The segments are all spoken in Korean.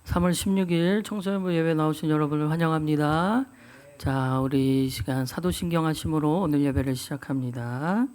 3월 16일 청소년부 예배 나오신 여러분을 환영합니다. 자, 우리 이 시간 사도신경 하심으로 오늘 예배를 시작합니다.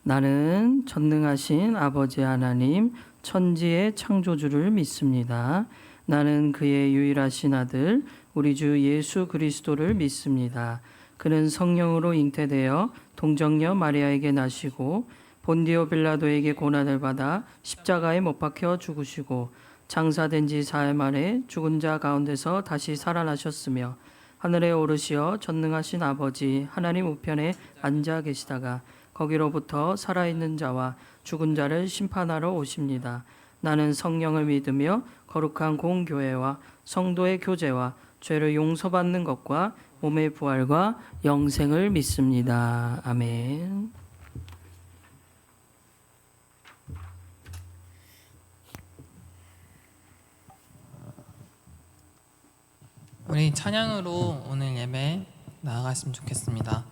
나는 전능하신 아버지 하나님 천지의 창조주를 믿습니다. 나는 그의 유일하신 아들 우리 주 예수 그리스도를 믿습니다. 그는 성령으로 잉태되어 동정녀 마리아에게 나시고 본디오 빌라도에게 고난을 받아 십자가에 못 박혀 죽으시고 장사된 지 사흘 만에 죽은 자 가운데서 다시 살아나셨으며 하늘에 오르시어 전능하신 아버지 하나님 우편에 앉아 계시다가 거기로부터 살아있는 자와 죽은 자를 심판하러 오십니다. 나는 성령을 믿으며 거룩한 공교회와 성도의 교제와 죄를 용서받는 것과 몸의 부활과 영생을 믿습니다. 아멘. 우리 찬양으로 오늘 예배 나아갔으면 좋겠습니다.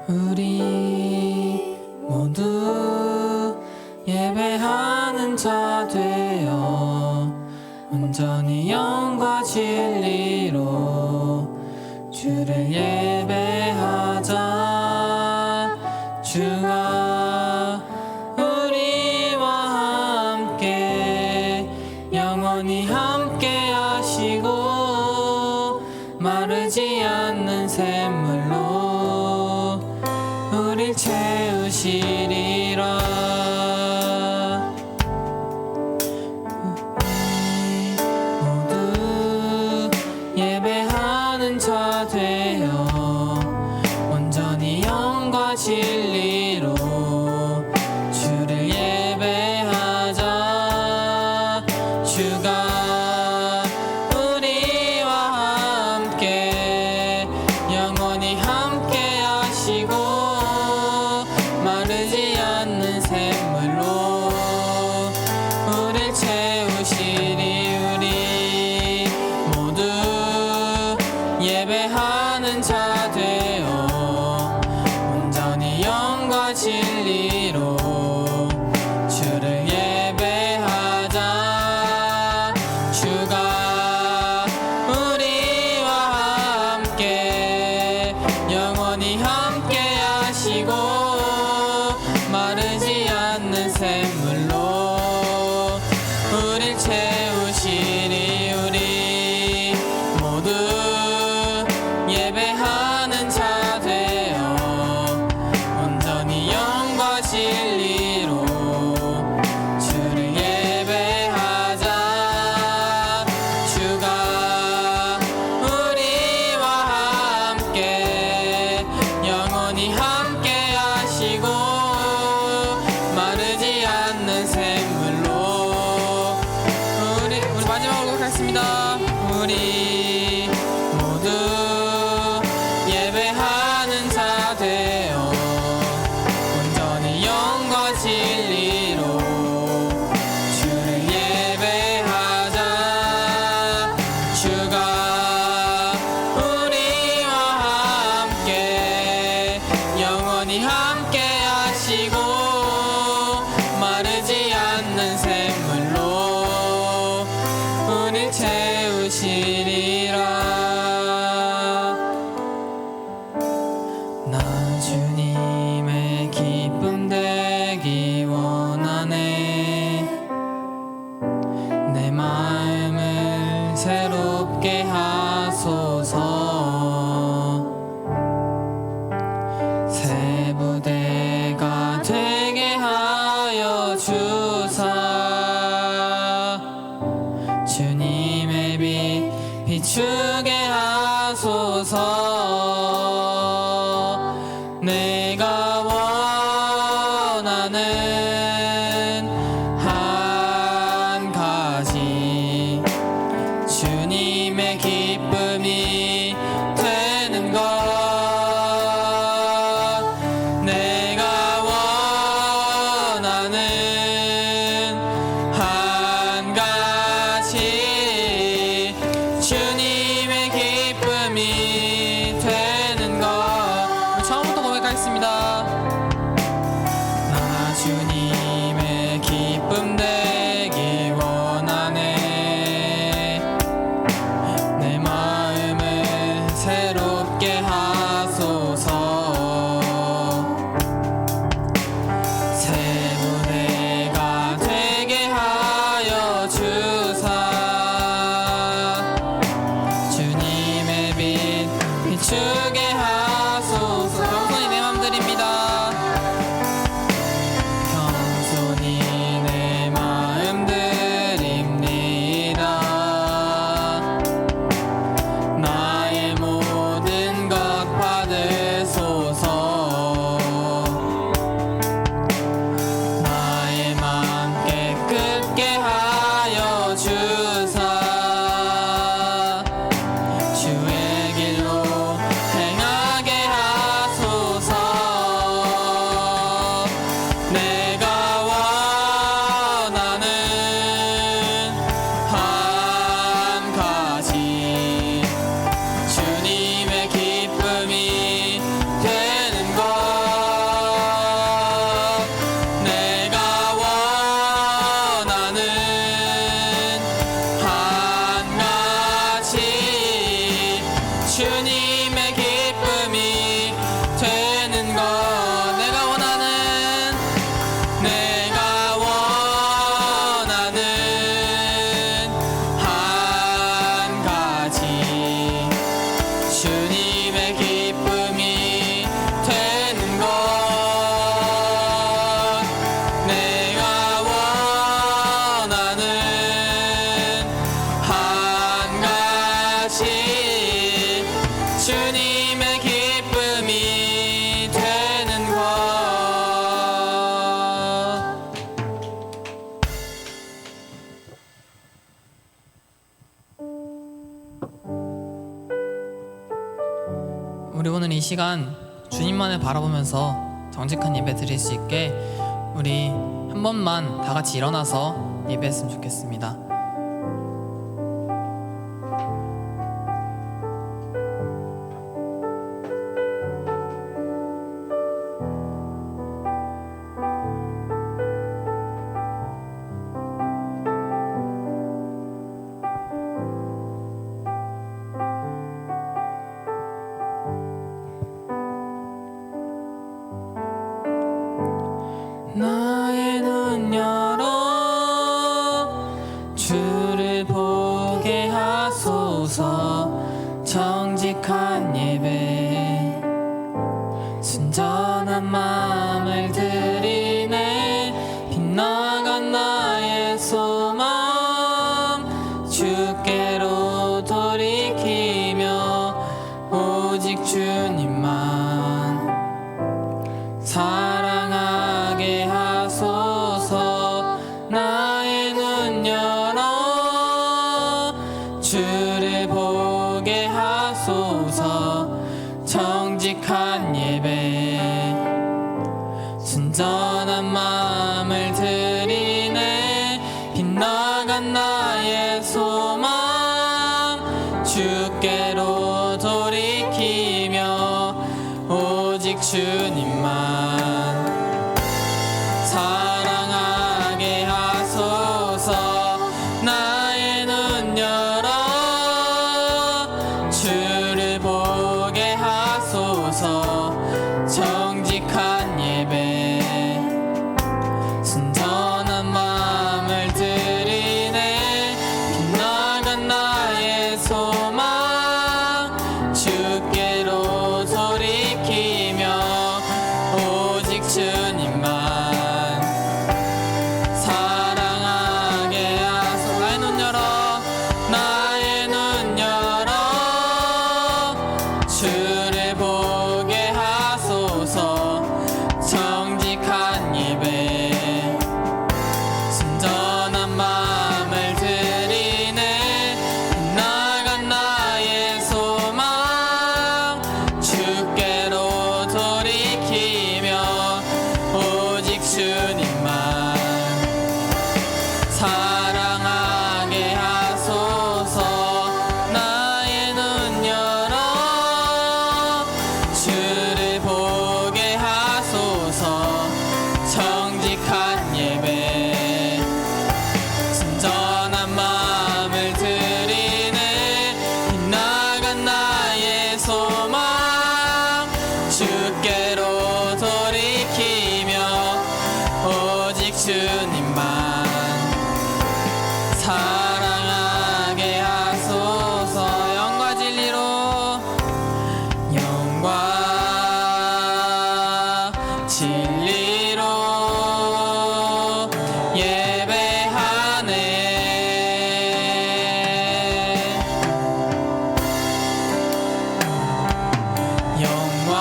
우리 모두 예배하는 자 되어 온전히 영과 진리로 주를 예배하자. 주가 우리와 함께 영원히 함께 하시고 마르지 않는 샘물로 우릴 채우시리라. 자 되어 온전히 영과 진리로 주를 예배하자. 주가 우리와 함께 영원히 함께 하시고 마르지 않는 샘물로 우릴 채우시리. 우리 모두 예배하는 자 되어 온전히 영과 진리로 주를 예배하자. 주가 우리와 함께 영원히 함께 하시고 마르지 않는 샘물로 우릴 채우시리. 우리 모두 예배하는 자 되어 온전히 영과 진리로 주를 예배하자. 주가 우리와 함께 영원히 함께 하시고 마르지 않는 샘물로 우리 마지막으로 하겠습니다. 우리 모두 예배하는 자 되어 온전히 영과 진리로 주를 예배하자. 주가 우리와 함께 영원히 함께 하시고 마르지 않는 샘물로 우릴 채우시리라. 나 주님의 기쁨 되기 원하네. 내 마음을 새롭게 하소서. 새 부대가 되게 하여 주사 우리 오늘 이 시간 주님만을 바라보면서 정직한 예배 드릴 수 있게 우리 한 번만 다 같이 일어나서 예배했으면 좋겠습니다. 나의 눈 열어 주를 보게 하소서. 정직한 예배 순전한 마음을 드리네. 빗나간 나의 소망 주께로 돌이키며 오직 주님만 사랑하게 하소서. 나의 눈 열어 주를 보게 하소서. 정직한 예배 순전한 마음을 드리네. 빗나간 나의 소망 주께로 돌이키며 오직 주님만 사랑하게 하소서. 나의 눈 열어 주를 보게 하소서. 정직한 예배 순전한 마음을 드리네. 빗나간 나의 소망 주께로 돌이키며 오직 주님만 사랑하게 하소서. 나의 눈 열어 나의 눈 열어 주를 보게 하소서. 정직한 예배 순전한 마음을 드리네. 빗나간 나의 소망 주께로 돌이키며 오직 주님만 사랑하게 하소서. 나의 눈 열어 주를 보게 하소서. 정직한 예배 순전한 마음을 드리네. 빗나간 나의 소망 주께로 돌이키며 오직 주님만 사랑하게 하소서. 영과 진리로 영과 진리로 예배하네. 영과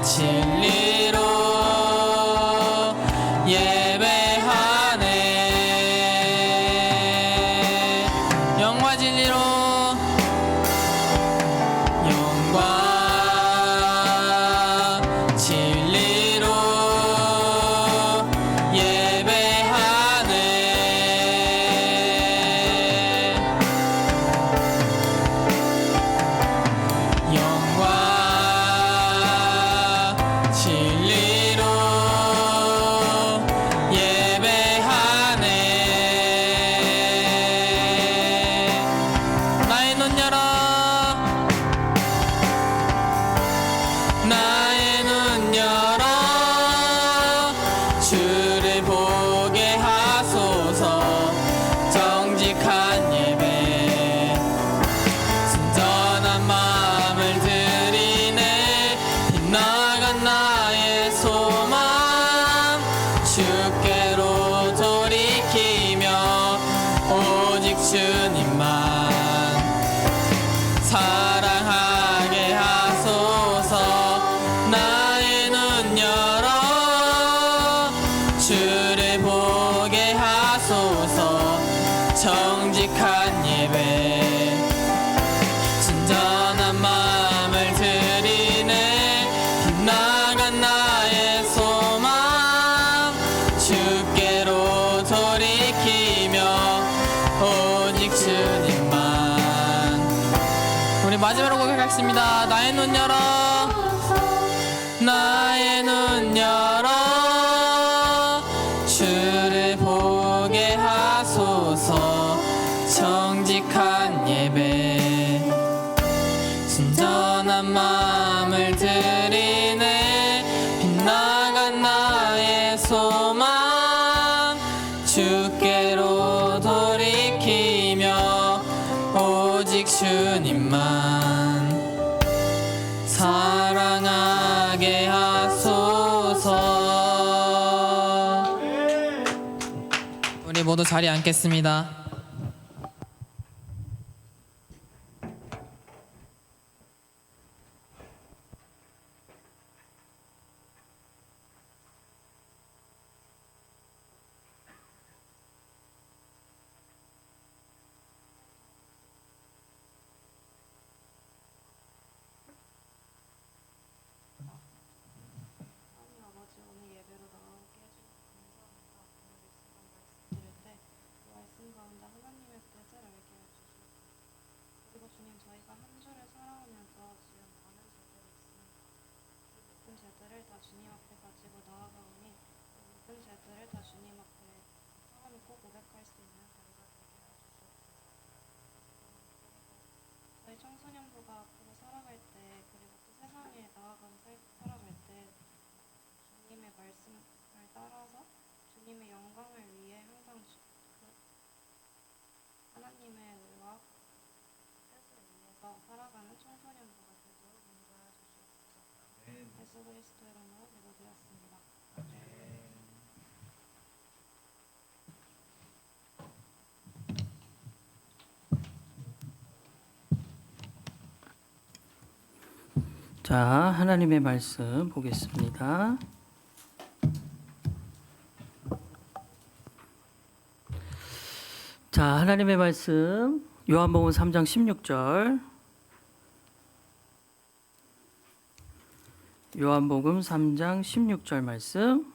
진리로 예배하네. 영과 진리로 영과 진리로 예배하네. 영과 진리로 예배하네. 나의 눈 열어 나의 눈 열어 주를 보게 하소서. 정직한 예배 순전한 마음을 드리네. 빗나간 나의 소망 주께로 돌이키며 오직 주님만 사랑하게 하소서. 나의 눈 열어 주를 보게 하소서. 정직한 예배 순전한 읽습니다. 나의 눈 열어, 나의 눈 열어, 주를 보게 하소서. 정직한 예배, 순전한 마음을 드리네. 빗나간 나의 소망, 주께로 돌이키며 오직 주님만 사랑하게 하소서. 우리 모두 자리에 앉겠습니다. 아버지, 오늘 예배로 나오게 해주셔서 감사합니다. 오늘 이 시간 말씀 드릴 때 말씀 가운데 하나님의 뜻을 알게 해주시고, 그리고 주님, 저희가 한 주를 살아오면서 지은 많은 죄들이 있습니다. 이 모든 죄들을 다 주님 앞에 가지고 나아가오니 이 모든 죄들을 다 주님 앞에 쌓아놓고 고백할 수 있는 자리가 되게 해주시옵소서. 저희 청소년부가 앞으로 살아갈 때, 그리고 또 세상에 나아가서 살아갈 때 주님의 말씀을 따라서 주님의 영광을 위해 항상 하나님의 의와 뜻을 위해서 살아가는 청소년부가 되도록 인도하여 주시옵소서. 예수 그리스도의 이름으로 기도드렸습니다. 자, 하나님의 말씀 보겠습니다. 자, 하나님의 말씀 요한복음 3장 16절. 요한복음 3장 16절 말씀.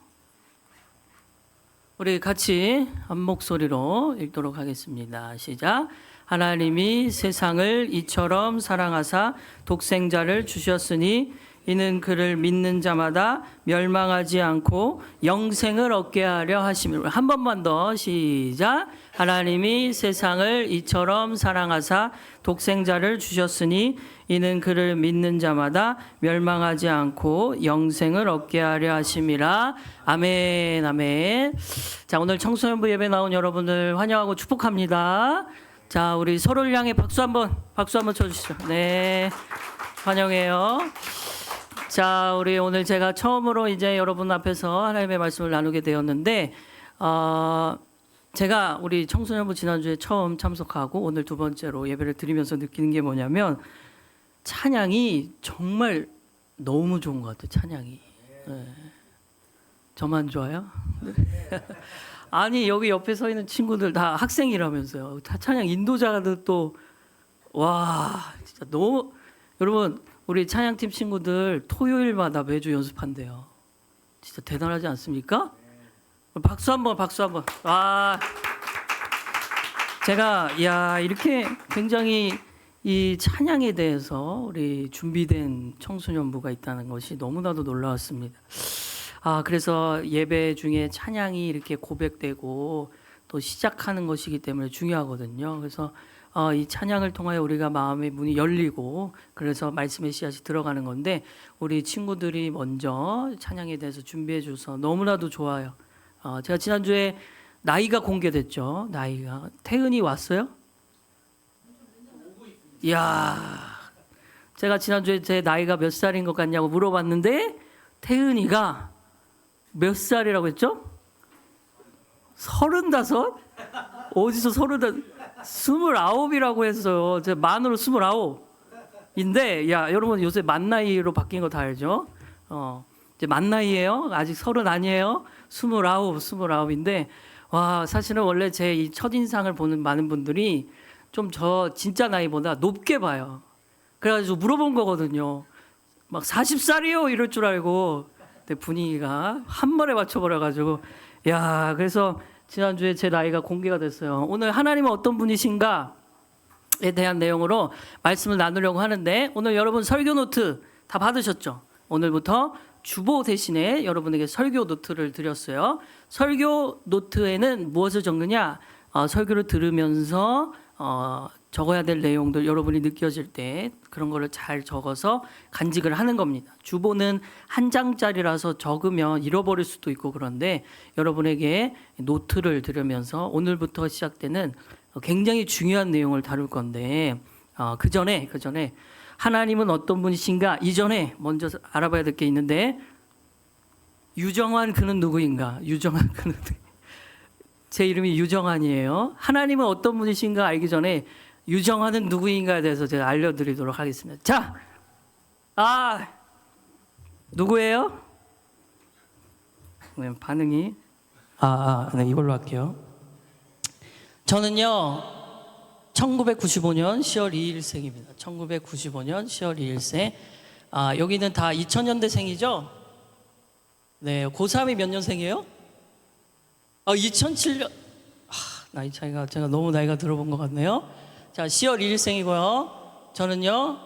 우리 같이 한 목소리로 읽도록 하겠습니다. 시작. 하나님이 세상을 이처럼 사랑하사 독생자를 주셨으니 이는 그를 믿는 자마다 멸망하지 않고 영생을 얻게 하려 하심이라. 한 번만 더 시작. 하나님이 세상을 이처럼 사랑하사 독생자를 주셨으니 이는 그를 믿는 자마다 멸망하지 않고 영생을 얻게 하려 하심이라. 아멘, 아멘. 자, 오늘 청소년부 예배 나온 여러분들 환영하고 축복합니다. 자, 우리 서로를 향해 박수 한번 쳐주시죠. 네, 환영해요. 자, 우리 오늘 제가 처음으로 이제 여러분 앞에서 하나님의 말씀을 나누게 되었는데, 제가 우리 청소년부 지난주에 처음 참석하고 오늘 두 번째로 예배를 드리면서 느끼는 게 뭐냐면 찬양이 정말 너무 좋은 것 같아요. 찬양이. 네. 저만 좋아요? 네. 아니, 여기 옆에 서 있는 친구들 다 학생이라면서요. 다 찬양 인도자들 또, 와, 진짜 너무, 여러분, 우리 찬양팀 친구들 토요일마다 매주 연습한대요. 진짜 대단하지 않습니까? 박수 한번. 아, 제가 이렇게 굉장히 이 찬양에 대해서 우리 준비된 청소년부가 있다는 것이 너무나도 놀라웠습니다. 그래서 예배 중에 찬양이 이렇게 고백되고 또 시작하는 것이기 때문에 중요하거든요. 그래서 이 찬양을 통하여 우리가 마음의 문이 열리고 그래서 말씀의 씨앗이 들어가는 건데 우리 친구들이 먼저 찬양에 대해서 준비해 줘서 너무나도 좋아요. 제가 지난주에 나이가 공개됐죠. 나이가. 태은이 왔어요? 이야, 제가 지난주에 제 나이가 몇 살인 것 같냐고 물어봤는데 태은이가 몇 살이라고 했죠? 35? 어디서 29이라고 했어요. 제 만으로 29인데, 야, 여러분 요새 만 나이로 바뀐 거 다 알죠? 이제 만 나이예요. 아직 30 아니에요. 29인데, 와, 사실은 원래 제 이 첫인상을 보는 많은 분들이 좀 저 진짜 나이보다 높게 봐요. 그래가지고 물어본 거거든요. 막 40살이요 이럴 줄 알고, 근데 분위기가 한 번에 맞춰버려가지고, 야, 그래서 지난주에 제 나이가 공개가 됐어요. 오늘 하나님은 어떤 분이신가? 대한 내용으로 말씀을 나누려고 하는데 오늘 여러분 설교 노트 다 받으셨죠? 오늘부터 주보 대신에 여러분에게 설교 노트를 드렸어요. 설교 노트에는 무엇을 적느냐? 설교를 들으면서 적어야 될 내용들 여러분이 느껴질 때 그런 거를 잘 적어서 간직을 하는 겁니다. 주보는 한 장짜리라서 적으면 잃어버릴 수도 있고 그런데 여러분에게 노트를 드리면서 오늘부터 시작되는 굉장히 중요한 내용을 다룰 건데 그 전에 하나님은 어떤 분이신가 이전에 먼저 알아봐야 될 게 있는데 유정환 그는 누구인가? 유정환 그는 제 이름이 유정환이에요. 하나님은 어떤 분이신가 알기 전에 유정환은 누구인가에 대해서 제가 알려드리도록 하겠습니다. 자, 누구예요? 반응이 네, 이걸로 할게요. 저는요 1995년 10월 2일생입니다. 1995년 10월 2일생. 여기는 다 2000년대생이죠? 네, 고3이 몇 년생이에요? 2007년. 나이 차이가 제가 너무 나이가 들어본 것 같네요. 자, 10월 1일생이고요. 저는요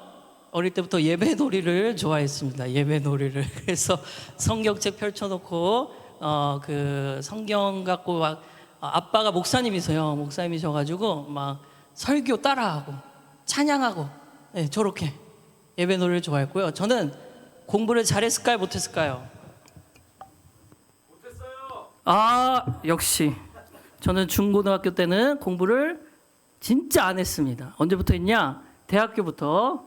어릴 때부터 예배놀이를 좋아했습니다. 예배놀이를. 그래서 성경책 펼쳐놓고 그 성경 갖고 막 아빠가 목사님이세요. 목사님이셔가지고 막 설교 따라하고 찬양하고 네, 저렇게 예배놀이를 좋아했고요. 저는 공부를 잘했을까요? 못했을까요? 못했어요. 역시 저는 중고등학교 때는 공부를 진짜 안 했습니다. 언제부터 했냐? 대학교부터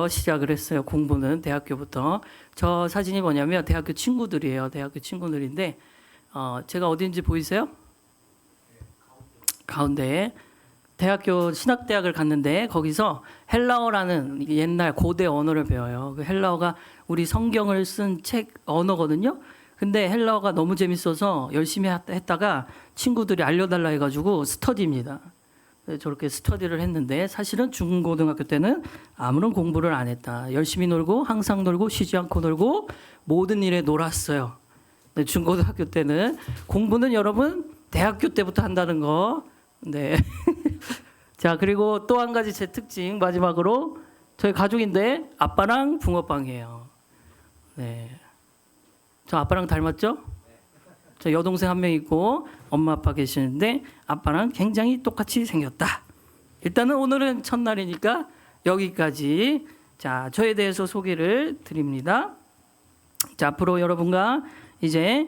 시작을 했어요. 공부는 대학교부터. 저 사진이 뭐냐면 대학교 친구들이에요. 대학교 친구들인데 제가 어딘지 보이세요? 가운데. 대학교 신학대학을 갔는데 거기서 헬라어라는 옛날 고대 언어를 배워요. 그 헬라어가 우리 성경을 쓴 책 언어거든요. 근데 헬라어가 너무 재밌어서 열심히 했다가 친구들이 알려달라 해가지고 스터디입니다. 저렇게 스터디를 했는데 사실은 중고등학교 때는 아무런 공부를 안 했다. 열심히 놀고 항상 놀고 쉬지 않고 놀고 모든 일에 놀았어요. 네, 중고등학교 때는 공부는 여러분 대학교 때부터 한다는 거. 네. 자, 그리고 또 한 가지 제 특징 마지막으로 저희 가족인데 아빠랑 붕어빵이에요. 네. 저 아빠랑 닮았죠? 저 여동생 한 명 있고 엄마 아빠 계시는데 아빠랑 굉장히 똑같이 생겼다. 일단은 오늘은 첫날이니까 여기까지. 자, 저에 대해서 소개를 드립니다. 자, 앞으로 여러분과 이제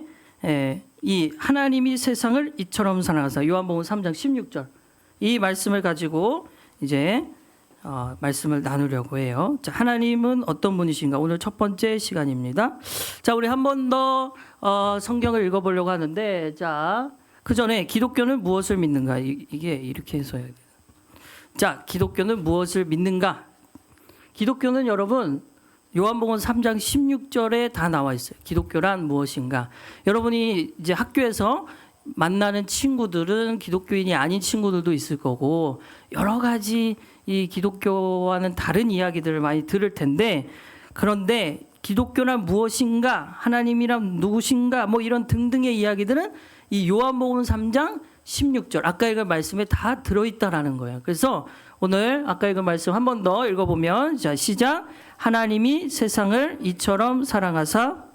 이 하나님이 세상을 이처럼 사랑하사 요한복음 3장 16절 이 말씀을 가지고 이제 말씀을 나누려고 해요. 자, 하나님은 어떤 분이신가? 오늘 첫 번째 시간입니다. 자, 우리 한 번 더 성경을 읽어보려고 하는데, 자, 그 전에 기독교는 무엇을 믿는가? 이게 이렇게 해서 해야 돼요. 자, 기독교는 무엇을 믿는가? 기독교는 여러분 요한복음 3장 16절에 다 나와 있어요. 기독교란 무엇인가? 여러분이 이제 학교에서 만나는 친구들은 기독교인이 아닌 친구들도 있을 거고 여러 가지 이 기독교와는 다른 이야기들을 많이 들을 텐데 그런데 기독교란 무엇인가? 하나님이란 누구신가? 뭐 이런 등등의 이야기들은 이 요한복음 3장 16절 아까 읽은 말씀에 다 들어있다라는 거예요. 그래서 오늘 아까 읽은 말씀 한 번 더 읽어보면 자 시작. 하나님이 세상을 이처럼 사랑하사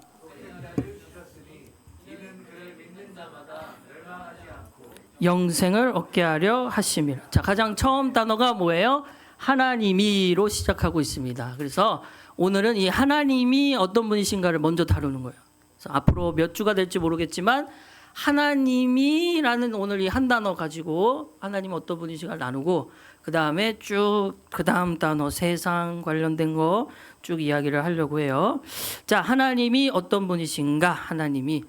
영생을 얻게 하려 하심이라. 자, 가장 처음 단어가 뭐예요? 하나님이로 시작하고 있습니다. 그래서 오늘은 이 하나님이 어떤 분이신가를 먼저 다루는 거예요. 그래서 앞으로 몇 주가 될지 모르겠지만 하나님이라는 오늘 이 한 단어 가지고 하나님 어떤 분이신가를 나누고 그 다음에 쭉 그 다음 단어 세상 관련된 거 쭉 이야기를 하려고 해요. 자, 하나님이 어떤 분이신가? 하나님이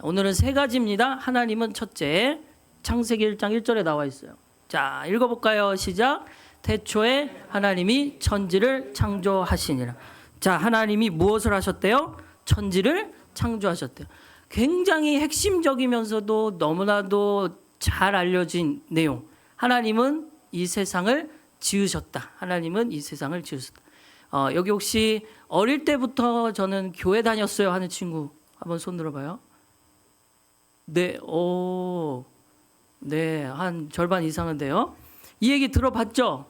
오늘은 세 가지입니다. 하나님은 첫째 창세기 1장 1절에 나와 있어요. 자, 읽어볼까요? 시작. 태초에 하나님이 천지를 창조하시니라. 자, 하나님이 무엇을 하셨대요? 천지를 창조하셨대요. 굉장히 핵심적이면서도 너무나도 잘 알려진 내용. 하나님은 이 세상을 지으셨다. 하나님은 이 세상을 지으셨다. 여기 혹시 어릴 때부터 저는 교회 다녔어요 하는 친구 한번 손 들어봐요. 네, 네, 한 절반 이상인데요. 이 얘기 들어봤죠?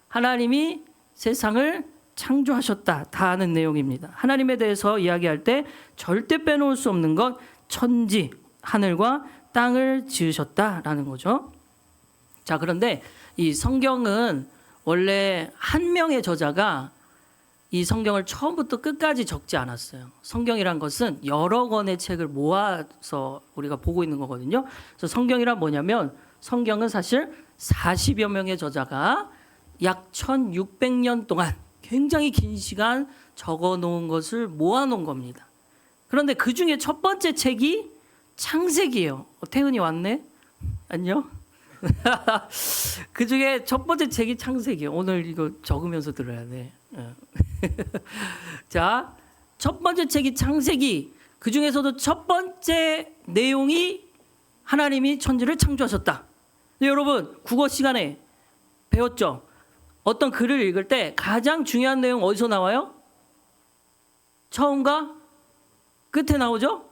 하나님이 세상을 창조하셨다. 다 아는 내용입니다. 하나님에 대해서 이야기할 때 절대 빼놓을 수 없는 것, 천지, 하늘과 땅을 지으셨다라는 거죠. 자, 그런데 이 성경은 원래 한 명의 저자가 이 성경을 처음부터 끝까지 적지 않았어요. 성경이란 것은 여러 권의 책을 모아서 우리가 보고 있는 거거든요. 그래서 성경이란 뭐냐면 성경은 사실 40여 명의 저자가 약 1600년 동안 굉장히 긴 시간 적어 놓은 것을 모아 놓은 겁니다. 그런데 그 중에 첫 번째 책이 창세기예요. 태은이 왔네? 안녕? 그 중에 첫 번째 책이 창세기예요. 오늘 이거 적으면서 들어야 돼. 자, 첫 번째 책이 창세기. 그 중에서도 첫 번째 내용이 하나님이 천지를 창조하셨다. 여러분 국어 시간에 배웠죠? 어떤 글을 읽을 때 가장 중요한 내용 어디서 나와요? 처음과 끝에 나오죠?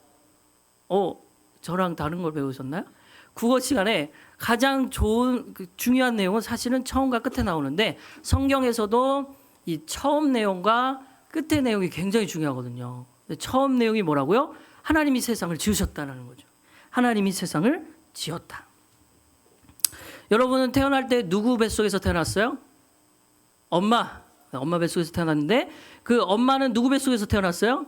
저랑 다른 걸 배우셨나요? 국어 시간에 가장 좋은 중요한 내용은 사실은 처음과 끝에 나오는데 성경에서도 이 처음 내용과 끝의 내용이 굉장히 중요하거든요. 처음 내용이 뭐라고요? 하나님이 세상을 지으셨다는 거죠. 하나님이 세상을 지었다. 여러분은 태어날 때 누구 뱃속에서 태어났어요? 엄마 뱃속에서 태어났는데 그 엄마는 누구 뱃속에서 태어났어요?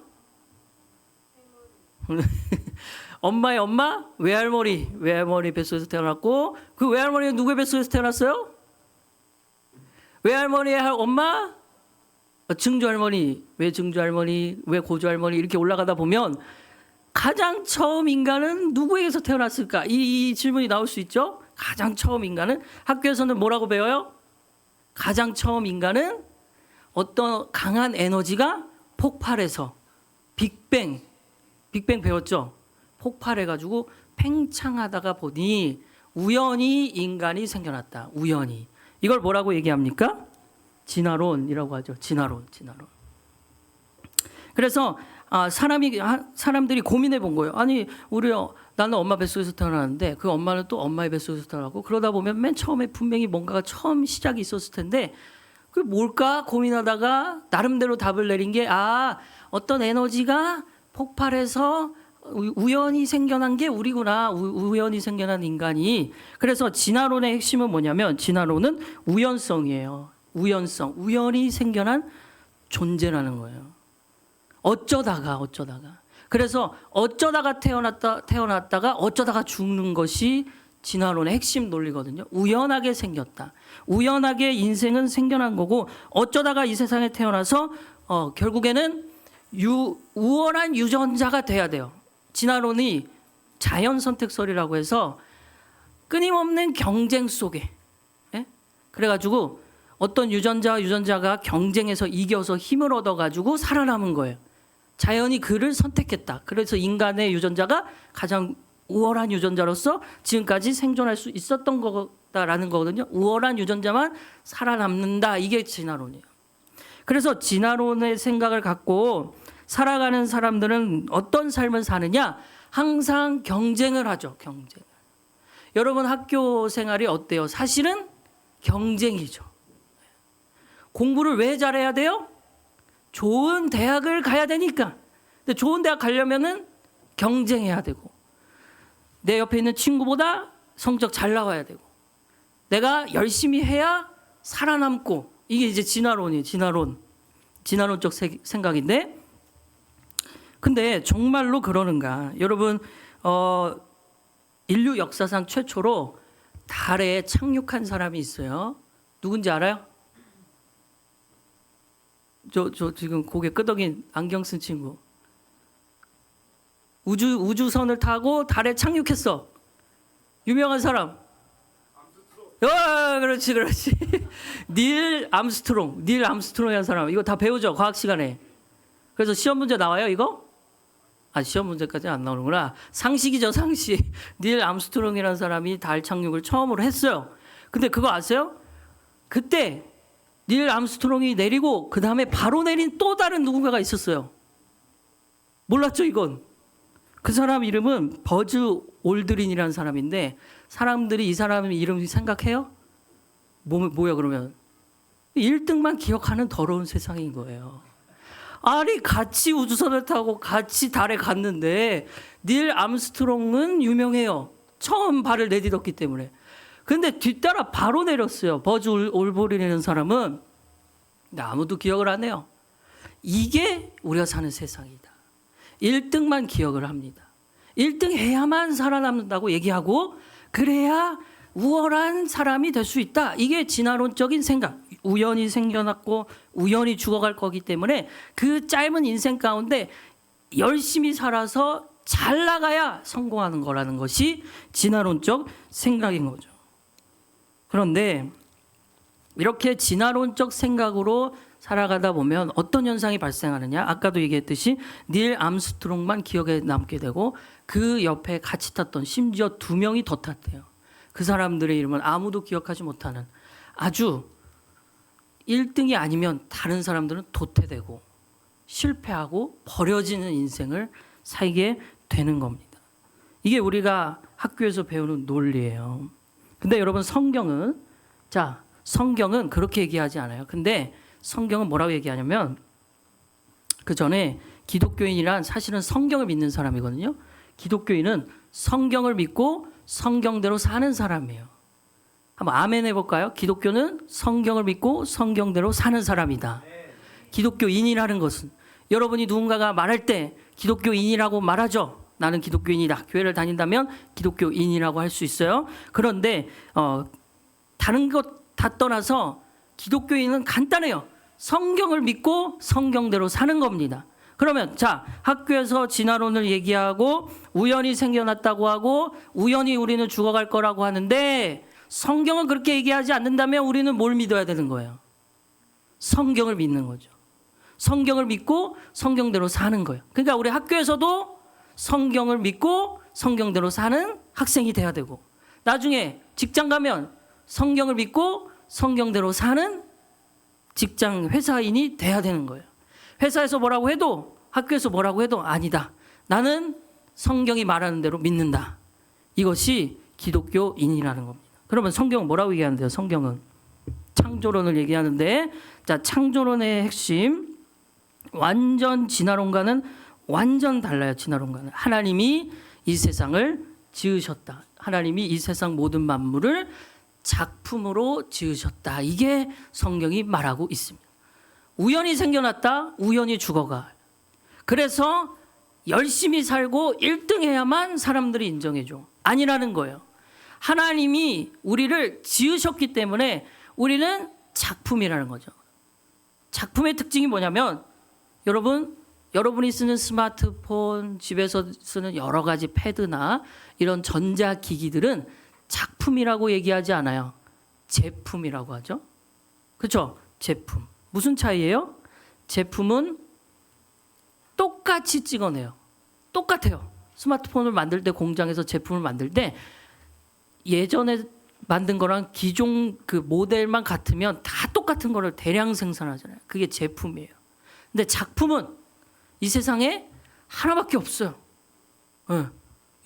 엄마의 엄마 외할머니 뱃속에서 태어났고 그 외할머니는 누구의 뱃속에서 태어났어요? 외할머니의 엄마 증조할머니 왜 증조할머니 왜 고조할머니 이렇게 올라가다 보면 가장 처음 인간은 누구에게서 태어났을까? 이 질문이 나올 수 있죠. 가장 처음 인간은 학교에서는 뭐라고 배워요? 가장 처음 인간은 어떤 강한 에너지가 폭발해서 빅뱅 배웠죠? 폭발해가지고 팽창하다가 보니 우연히 인간이 생겨났다. 우연히. 이걸 뭐라고 얘기합니까? 진화론이라고 하죠. 진화론. 그래서 사람들이 고민해 본 거예요. 아니 나는 엄마 뱃속에서 태어났는데 그 엄마는 또 엄마의 뱃속에서 태어나고 그러다 보면 맨 처음에 분명히 뭔가가 처음 시작이 있었을 텐데 그게 뭘까 고민하다가 나름대로 답을 내린 게 어떤 에너지가 폭발해서 우연히 생겨난 게 우리구나. 우연히 생겨난 인간이. 그래서 진화론의 핵심은 뭐냐면 진화론은 우연성이에요. 우연히 생겨난 존재라는 거예요. 어쩌다가. 그래서 어쩌다가 태어났다가 어쩌다가 죽는 것이 진화론의 핵심 논리거든요. 우연하게 생겼다. 우연하게 인생은 생겨난 거고 어쩌다가 이 세상에 태어나서 결국에는 우월한 유전자가 돼야 돼요. 진화론이 자연 선택설이라고 해서 끊임없는 경쟁 속에 그래가지고 어떤 유전자가 경쟁에서 이겨서 힘을 얻어가지고 살아남은 거예요. 자연이 그를 선택했다. 그래서 인간의 유전자가 가장 우월한 유전자로서 지금까지 생존할 수 있었던 거다라는 거거든요. 우월한 유전자만 살아남는다. 이게 진화론이에요. 그래서 진화론의 생각을 갖고 살아가는 사람들은 어떤 삶을 사느냐? 항상 경쟁을 하죠. 경쟁. 여러분 학교 생활이 어때요? 사실은 경쟁이죠. 공부를 왜 잘해야 돼요? 좋은 대학을 가야 되니까. 근데 좋은 대학 가려면은 경쟁해야 되고 내 옆에 있는 친구보다 성적 잘 나와야 되고 내가 열심히 해야 살아남고 이게 이제 진화론이에요. 진화론적 생각인데 근데 정말로 그러는가? 여러분 인류 역사상 최초로 달에 착륙한 사람이 있어요. 누군지 알아요? 저 지금 고개 끄덕인 안경 쓴 친구. 우주선을 타고 달에 착륙했어. 유명한 사람. 그렇지. 닐 암스트롱이라는 사람. 이거 다 배우죠 과학 시간에. 그래서 시험 문제 나와요 이거? 시험 문제까지 안 나오는구나. 상식이죠 상식. 닐 암스트롱이라는 사람이 달 착륙을 처음으로 했어요. 근데 그거 아세요? 그때 닐 암스트롱이 내리고 그 다음에 바로 내린 또 다른 누군가가 있었어요. 몰랐죠 이건? 그 사람 이름은 버즈 올드린이라는 사람인데 사람들이 이 사람 이름 생각해요? 뭐야 그러면 1등만 기억하는 더러운 세상인 거예요. 아니 같이 우주선을 타고 같이 달에 갔는데 닐 암스트롱은 유명해요. 처음 발을 내딛었기 때문에. 근데 뒤따라 바로 내렸어요. 버즈 올보린이라는 사람은. 근데 아무도 기억을 안 해요. 이게 우리가 사는 세상이다. 1등만 기억을 합니다. 1등 해야만 살아남는다고 얘기하고 그래야 우월한 사람이 될 수 있다. 이게 진화론적인 생각. 우연히 생겨났고 우연히 죽어갈 거기 때문에 그 짧은 인생 가운데 열심히 살아서 잘 나가야 성공하는 거라는 것이 진화론적 생각인 거죠. 그런데 이렇게 진화론적 생각으로 살아가다 보면 어떤 현상이 발생하느냐? 아까도 얘기했듯이 닐 암스트롱만 기억에 남게 되고 그 옆에 같이 탔던 심지어 2명이 더 탔대요. 그 사람들의 이름은 아무도 기억하지 못하는 아주 1등이 아니면 다른 사람들은 도태되고 실패하고 버려지는 인생을 살게 되는 겁니다. 이게 우리가 학교에서 배우는 논리예요. 근데 여러분 성경은 그렇게 얘기하지 않아요. 근데 성경은 뭐라고 얘기하냐면 그 전에 기독교인이란 사실은 성경을 믿는 사람이거든요. 기독교인은 성경을 믿고 성경대로 사는 사람이에요. 한번 아멘 해볼까요? 기독교는 성경을 믿고 성경대로 사는 사람이다. 기독교인이라는 것은 여러분이 누군가가 말할 때 기독교인이라고 말하죠. 나는 기독교인이다. 교회를 다닌다면 기독교인이라고 할 수 있어요. 그런데 다른 것 다 떠나서 기독교인은 간단해요. 성경을 믿고 성경대로 사는 겁니다. 그러면 학교에서 진화론을 얘기하고 우연히 생겨났다고 하고 우연히 우리는 죽어갈 거라고 하는데 성경은 그렇게 얘기하지 않는다면 우리는 뭘 믿어야 되는 거예요? 성경을 믿는 거죠. 성경을 믿고 성경대로 사는 거예요. 그러니까 우리 학교에서도 성경을 믿고 성경대로 사는 학생이 돼야 되고 나중에 직장 가면 성경을 믿고 성경대로 사는 직장 회사인이 돼야 되는 거예요. 회사에서 뭐라고 해도 학교에서 뭐라고 해도 아니다. 나는 성경이 말하는 대로 믿는다. 이것이 기독교인이라는 겁니다. 그러면 성경은 뭐라고 얘기하는데요? 성경은 창조론을 얘기하는데 창조론의 핵심 완전 진화론과는 완전 달라요. 진화론과는 하나님이 이 세상을 지으셨다. 하나님이 이 세상 모든 만물을 작품으로 지으셨다. 이게 성경이 말하고 있습니다. 우연히 생겨났다. 우연히 죽어가. 그래서 열심히 살고 1등 해야만 사람들이 인정해줘. 아니라는 거예요. 하나님이 우리를 지으셨기 때문에 우리는 작품이라는 거죠. 작품의 특징이 뭐냐면 여러분이 쓰는 스마트폰, 집에서 쓰는 여러 가지 패드나 이런 전자기기들은 작품이라고 얘기하지 않아요. 제품이라고 하죠. 그렇죠? 제품. 무슨 차이예요? 제품은 똑같이 찍어내요. 똑같아요. 스마트폰을 만들 때 공장에서 제품을 만들 때 예전에 만든 거랑 기존 그 모델만 같으면 다 똑같은 거를 대량 생산하잖아요. 그게 제품이에요. 근데 작품은 이 세상에 하나밖에 없어요.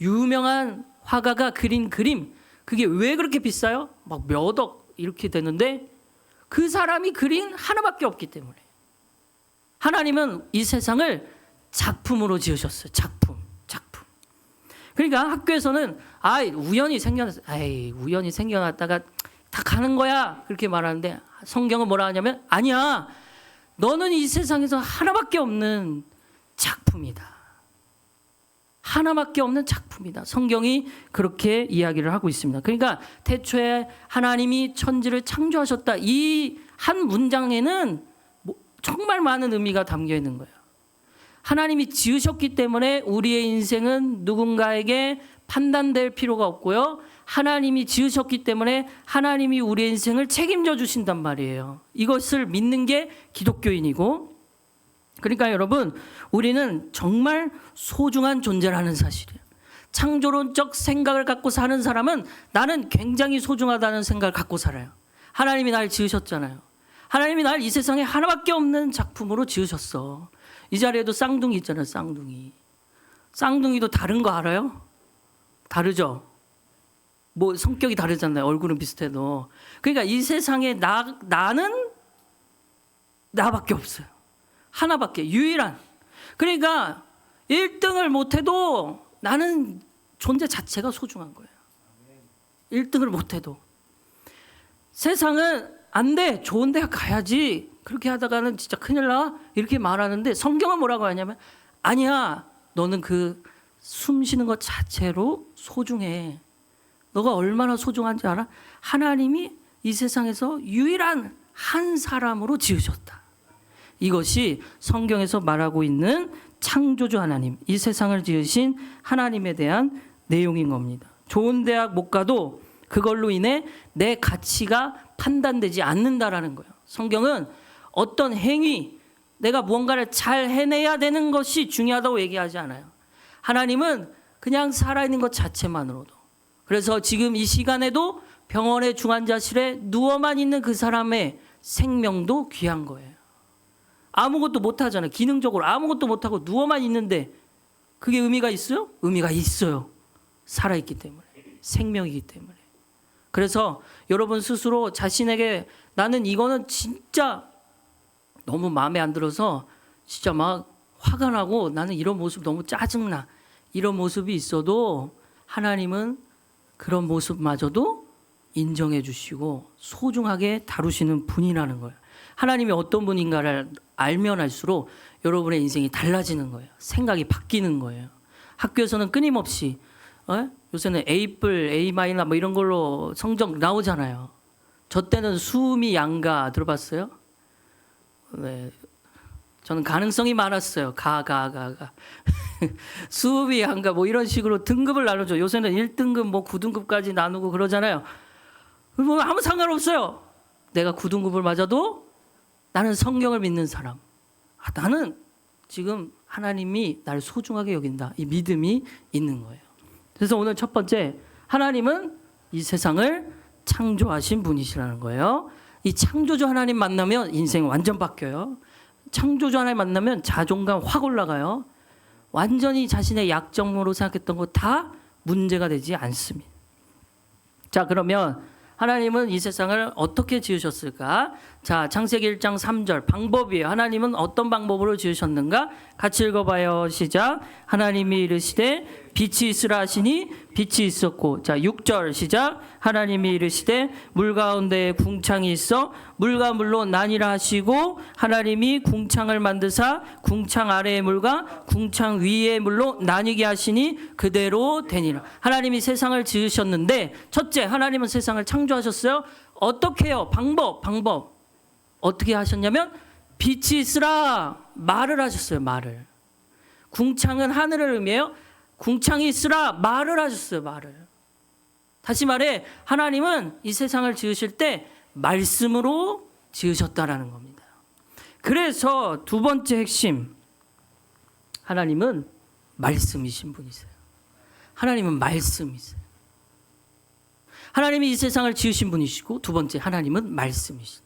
유명한 화가가 그린 그림, 그게 왜 그렇게 비싸요? 막 몇 억 이렇게 되는데 그 사람이 그린 하나밖에 없기 때문에. 하나님은 이 세상을 작품으로 지으셨어요. 작품. 그러니까 학교에서는 우연히 생겨났다가 다 가는 거야 그렇게 말하는데 성경은 뭐라 하냐면 아니야. 너는 이 세상에서 하나밖에 없는 작품이다. 하나밖에 없는 작품이다. 성경이 그렇게 이야기를 하고 있습니다. 그러니까 태초에 하나님이 천지를 창조하셨다. 이 한 문장에는 정말 많은 의미가 담겨 있는 거예요. 하나님이 지으셨기 때문에 우리의 인생은 누군가에게 판단될 필요가 없고요. 하나님이 지으셨기 때문에 하나님이 우리의 인생을 책임져 주신단 말이에요. 이것을 믿는 게 기독교인이고, 그러니까 여러분 우리는 정말 소중한 존재라는 사실이에요. 창조론적 생각을 갖고 사는 사람은 나는 굉장히 소중하다는 생각을 갖고 살아요. 하나님이 날 지으셨잖아요. 하나님이 날 이 세상에 하나밖에 없는 작품으로 지으셨어. 이 자리에도 쌍둥이 있잖아요. 쌍둥이도 다른 거 알아요? 다르죠? 뭐 성격이 다르잖아요. 얼굴은 비슷해도. 그러니까 이 세상에 나는 나밖에 없어요. 하나밖에, 유일한. 그러니까 1등을 못해도 나는 존재 자체가 소중한 거예요. 1등을 못해도. 세상은 안 돼, 좋은 대학 가야지, 그렇게 하다가는 진짜 큰일 나, 이렇게 말하는데 성경은 뭐라고 하냐면, 아니야, 너는 그 숨 쉬는 것 자체로 소중해. 너가 얼마나 소중한지 알아? 하나님이 이 세상에서 유일한 한 사람으로 지으셨다. 이것이 성경에서 말하고 있는 창조주 하나님, 이 세상을 지으신 하나님에 대한 내용인 겁니다. 좋은 대학 못 가도 그걸로 인해 내 가치가 판단되지 않는다라는 거예요. 성경은 어떤 행위, 내가 무언가를 잘 해내야 되는 것이 중요하다고 얘기하지 않아요. 하나님은 그냥 살아있는 것 자체만으로도. 그래서 지금 이 시간에도 병원의 중환자실에 누워만 있는 그 사람의 생명도 귀한 거예요. 아무것도 못하잖아요. 기능적으로 아무것도 못하고 누워만 있는데 그게 의미가 있어요? 의미가 있어요. 살아있기 때문에, 생명이기 때문에. 그래서 여러분 스스로 자신에게 나는 이거는 진짜 너무 마음에 안 들어서 진짜 막 화가 나고 나는 이런 모습 너무 짜증나, 이런 모습이 있어도 하나님은 그런 모습마저도 인정해 주시고 소중하게 다루시는 분이라는 거예요. 하나님이 어떤 분인가를 알면 알수록 여러분의 인생이 달라지는 거예요. 생각이 바뀌는 거예요. 학교에서는 끊임없이 요새는 A뿔, A 마이너 뭐 이런 걸로 성적 나오잖아요. 저 때는 수미 양가 들어봤어요? 네. 저는 가능성이 많았어요. 가. 수미 양가 뭐 이런 식으로 등급을 나누죠. 요새는 1등급 뭐 9등급까지 나누고 그러잖아요. 뭐 아무 상관없어요. 내가 9등급을 맞아도 나는 성경을 믿는 사람. 나는 지금 하나님이 나를 소중하게 여긴다. 이 믿음이 있는 거예요. 그래서 오늘 첫 번째, 하나님은 이 세상을 창조하신 분이시라는 거예요. 이 창조주 하나님 만나면 인생 완전 바뀌어요. 창조주 하나님 만나면 자존감 확 올라가요. 완전히 자신의 약점으로 생각했던 거 다 문제가 되지 않습니다. 자, 그러면 하나님은 이 세상을 어떻게 지으셨을까? 자, 창세기 1장 3절 방법이에요. 하나님은 어떤 방법으로 지으셨는가? 같이 읽어봐요. 시작. 하나님이 이르시되 빛이 있으라 하시니 빛이 있었고. 자, 6절 시작. 하나님이 이르시되 물 가운데에 궁창이 있어 물과 물로 나뉘라 하시고 하나님이 궁창을 만드사 궁창 아래의 물과 궁창 위의 물로 나뉘게 하시니 그대로 되니라. 하나님이 세상을 지으셨는데 첫째, 하나님은 세상을 창조하셨어요. 어떻게 해요? 방법. 어떻게 하셨냐면 빛이 있으라 말을 하셨어요. 말을. 궁창은 하늘을 의미해요. 궁창이 있으라 말을 하셨어요. 말을. 다시 말해, 하나님은 이 세상을 지으실 때 말씀으로 지으셨다라는 겁니다. 그래서 두 번째 핵심, 하나님은 말씀이신 분이세요. 하나님은 말씀이세요. 하나님이 이 세상을 지으신 분이시고, 두 번째, 하나님은 말씀이시다.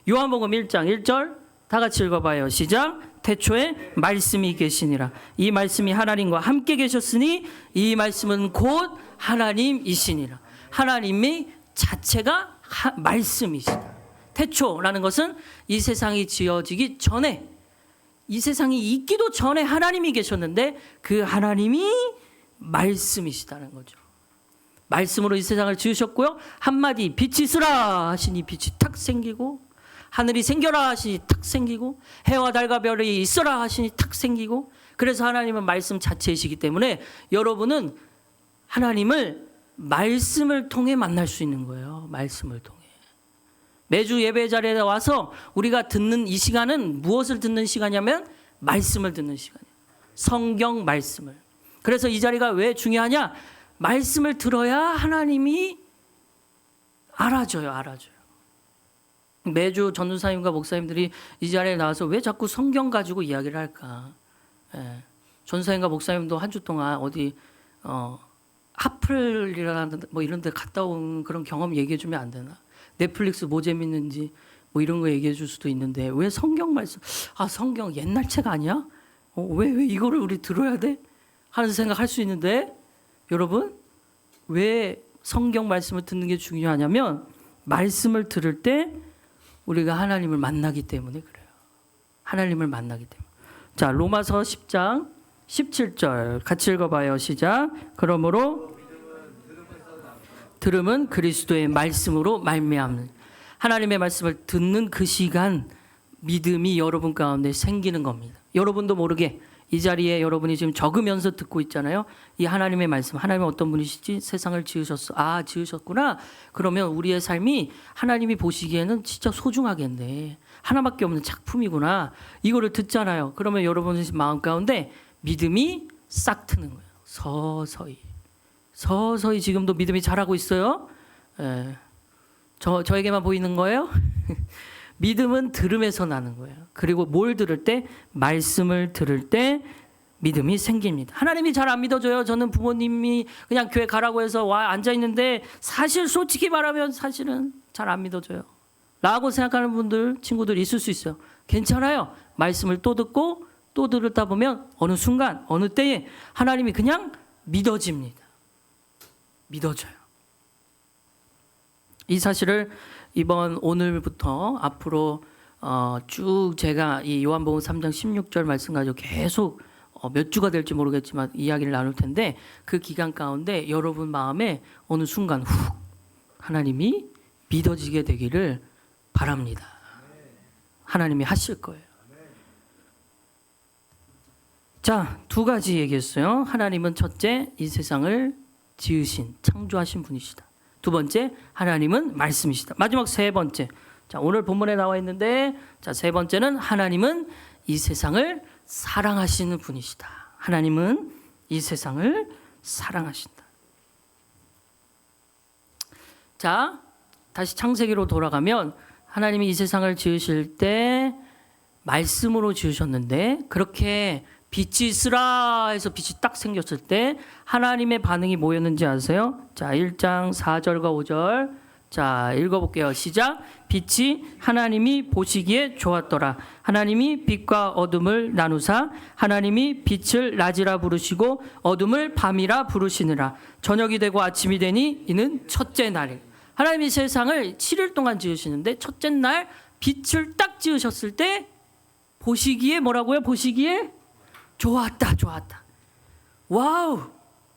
요한복음 1장 1절 다 같이 읽어봐요. 시작. 태초에 말씀이 계시니라. 이 말씀이 하나님과 함께 계셨으니 이 말씀은 곧 하나님이시니라. 하나님이 자체가 말씀이시다. 태초라는 것은 이 세상이 지어지기 전에, 이 세상이 있기도 전에 하나님이 계셨는데 그 하나님이 말씀이시다는 거죠. 말씀으로 이 세상을 지으셨고요. 한마디 빛이 있으라 하시니 빛이 탁 생기고, 하늘이 생겨라 하시니 탁 생기고, 해와 달과 별이 있어라 하시니 탁 생기고. 그래서 하나님은 말씀 자체이시기 때문에 여러분은 하나님을 말씀을 통해 만날 수 있는 거예요. 말씀을 통해. 매주 예배 자리에 와서 우리가 듣는 이 시간은 무엇을 듣는 시간이냐면 말씀을 듣는 시간이에요. 성경 말씀을. 그래서 이 자리가 왜 중요하냐? 말씀을 들어야 하나님이 알아줘요. 매주 전도사님과 목사님들이 이 자리에 나와서 왜 자꾸 성경 가지고 이야기를 할까? 전도사님과 목사님도 한 주 동안 어디 하플이라는 뭐 이런 데 갔다 온 그런 경험 얘기해 주면 안 되나? 넷플릭스 뭐 재밌는지 뭐 이런 거 얘기해 줄 수도 있는데 왜 성경 말씀, 성경 옛날 책 아니야? 왜 이거를 우리 들어야 돼? 하는 생각 할 수 있는데, 여러분, 왜 성경 말씀을 듣는 게 중요하냐면 말씀을 들을 때 우리가 하나님을 만나기 때문에 그래요. 하나님을 만나기 때문에. 자, 로마서 10장 17절 같이 읽어봐요. 시작. 그러므로 들음은 그리스도의 말씀으로 말미암는, 하나님의 말씀을 듣는 그 시간 믿음이 여러분 가운데 생기는 겁니다. 여러분도 모르게 이 자리에 여러분이 지금 적으면서 듣고 있잖아요. 이 하나님의 말씀, 하나님은 어떤 분이시지? 세상을 지으셨어. 아, 지으셨구나. 그러면 우리의 삶이 하나님이 보시기에는 진짜 소중하겠네. 하나밖에 없는 작품이구나. 이거를 듣잖아요. 그러면 여러분의 마음 가운데 믿음이 싹 트는 거예요. 서서히. 서서히 지금도 믿음이 자라고 있어요. 저에게만 보이는 거예요? 믿음은 들음에서 나는 거예요. 그리고 뭘 들을 때? 말씀을 들을 때 믿음이 생깁니다. 하나님이 잘 안 믿어져요. 저는 부모님이 그냥 교회 가라고 해서 와 앉아 있는데 사실 솔직히 말하면 사실은 잘 안 믿어져요. 라고 생각하는 분들, 친구들 있을 수 있어요. 괜찮아요. 말씀을 또 듣고 또 들었다 보면 어느 순간, 어느 때에 하나님이 그냥 믿어집니다. 믿어져요. 이 사실을 오늘부터 앞으로 쭉 제가 이 요한복음 3장 16절 말씀 가지고 계속 몇 주가 될지 모르겠지만 이야기를 나눌 텐데, 그 기간 가운데 여러분 마음에 어느 순간 훅 하나님이 믿어지게 되기를 바랍니다. 하나님이 하실 거예요. 자, 두 가지 얘기했어요. 하나님은 첫째, 이 세상을 지으신, 창조하신 분이시다. 두 번째, 하나님은 말씀이시다. 마지막 세 번째. 자, 오늘 본문에 나와 있는데, 자, 세 번째는 하나님은 이 세상을 사랑하시는 분이시다. 하나님은 이 세상을 사랑하신다. 자, 다시 창세기로 돌아가면 하나님이 이 세상을 지으실 때 말씀으로 지으셨는데, 그렇게 빛이 있으라 해서 빛이 딱 생겼을 때 하나님의 반응이 뭐였는지 아세요? 자, 1장 4절과 5절. 자, 읽어볼게요. 시작. 빛이 하나님이 보시기에 좋았더라. 하나님이 빛과 어둠을 나누사 하나님이 빛을 낮이라 부르시고 어둠을 밤이라 부르시느라. 저녁이 되고 아침이 되니 이는 첫째 날이에요. 하나님이 세상을 7일 동안 지으시는데 첫째 날 빛을 딱 지으셨을 때 보시기에 뭐라고요? 보시기에 좋았다, 좋았다. 와우,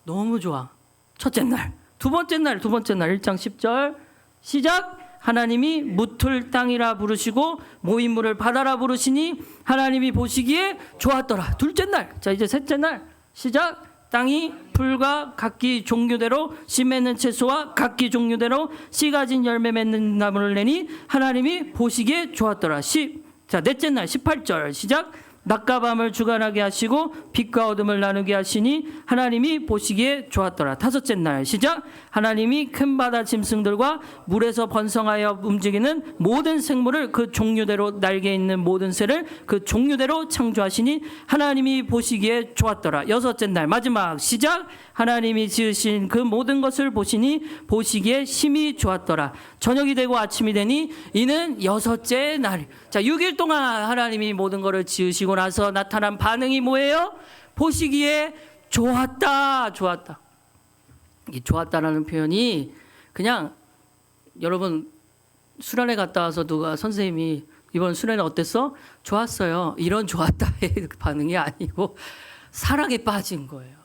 너무 좋아. 첫째 날. 두 번째 날 1장 10절. 시작. 하나님이 무틀 땅이라 부르시고 모인물을 바다라 부르시니 하나님이 보시기에 좋았더라. 둘째 날. 자, 이제 셋째 날. 시작. 땅이 풀과 각기 종류대로 씨 맺는 채소와 각기 종류대로 씨 가진 열매 맺는 나무를 내니 하나님이 보시기에 좋았더라. 자, 넷째 날 18절. 시작. 낮과 밤을 주관하게 하시고 빛과 어둠을 나누게 하시니 하나님이 보시기에 좋았더라. 다섯째 날. 시작. 하나님이 큰 바다 짐승들과 물에서 번성하여 움직이는 모든 생물을 그 종류대로 날개 있는 모든 새를 그 종류대로 창조하시니 하나님이 보시기에 좋았더라. 여섯째 날 마지막. 시작. 하나님이 지으신 그 모든 것을 보시니 보시기에 심히 좋았더라. 저녁이 되고 아침이 되니 이는 여섯째 날. 자, 6일 동안 하나님이 모든 것을 지으시고 나서 나타난 반응이 뭐예요? 보시기에 좋았다, 좋았다. 이 좋았다라는 표현이 그냥 여러분 수련회 갔다 와서 누가 선생님이 이번 수련회 어땠어? 좋았어요. 이런 좋았다의 반응이 아니고 사랑에 빠진 거예요.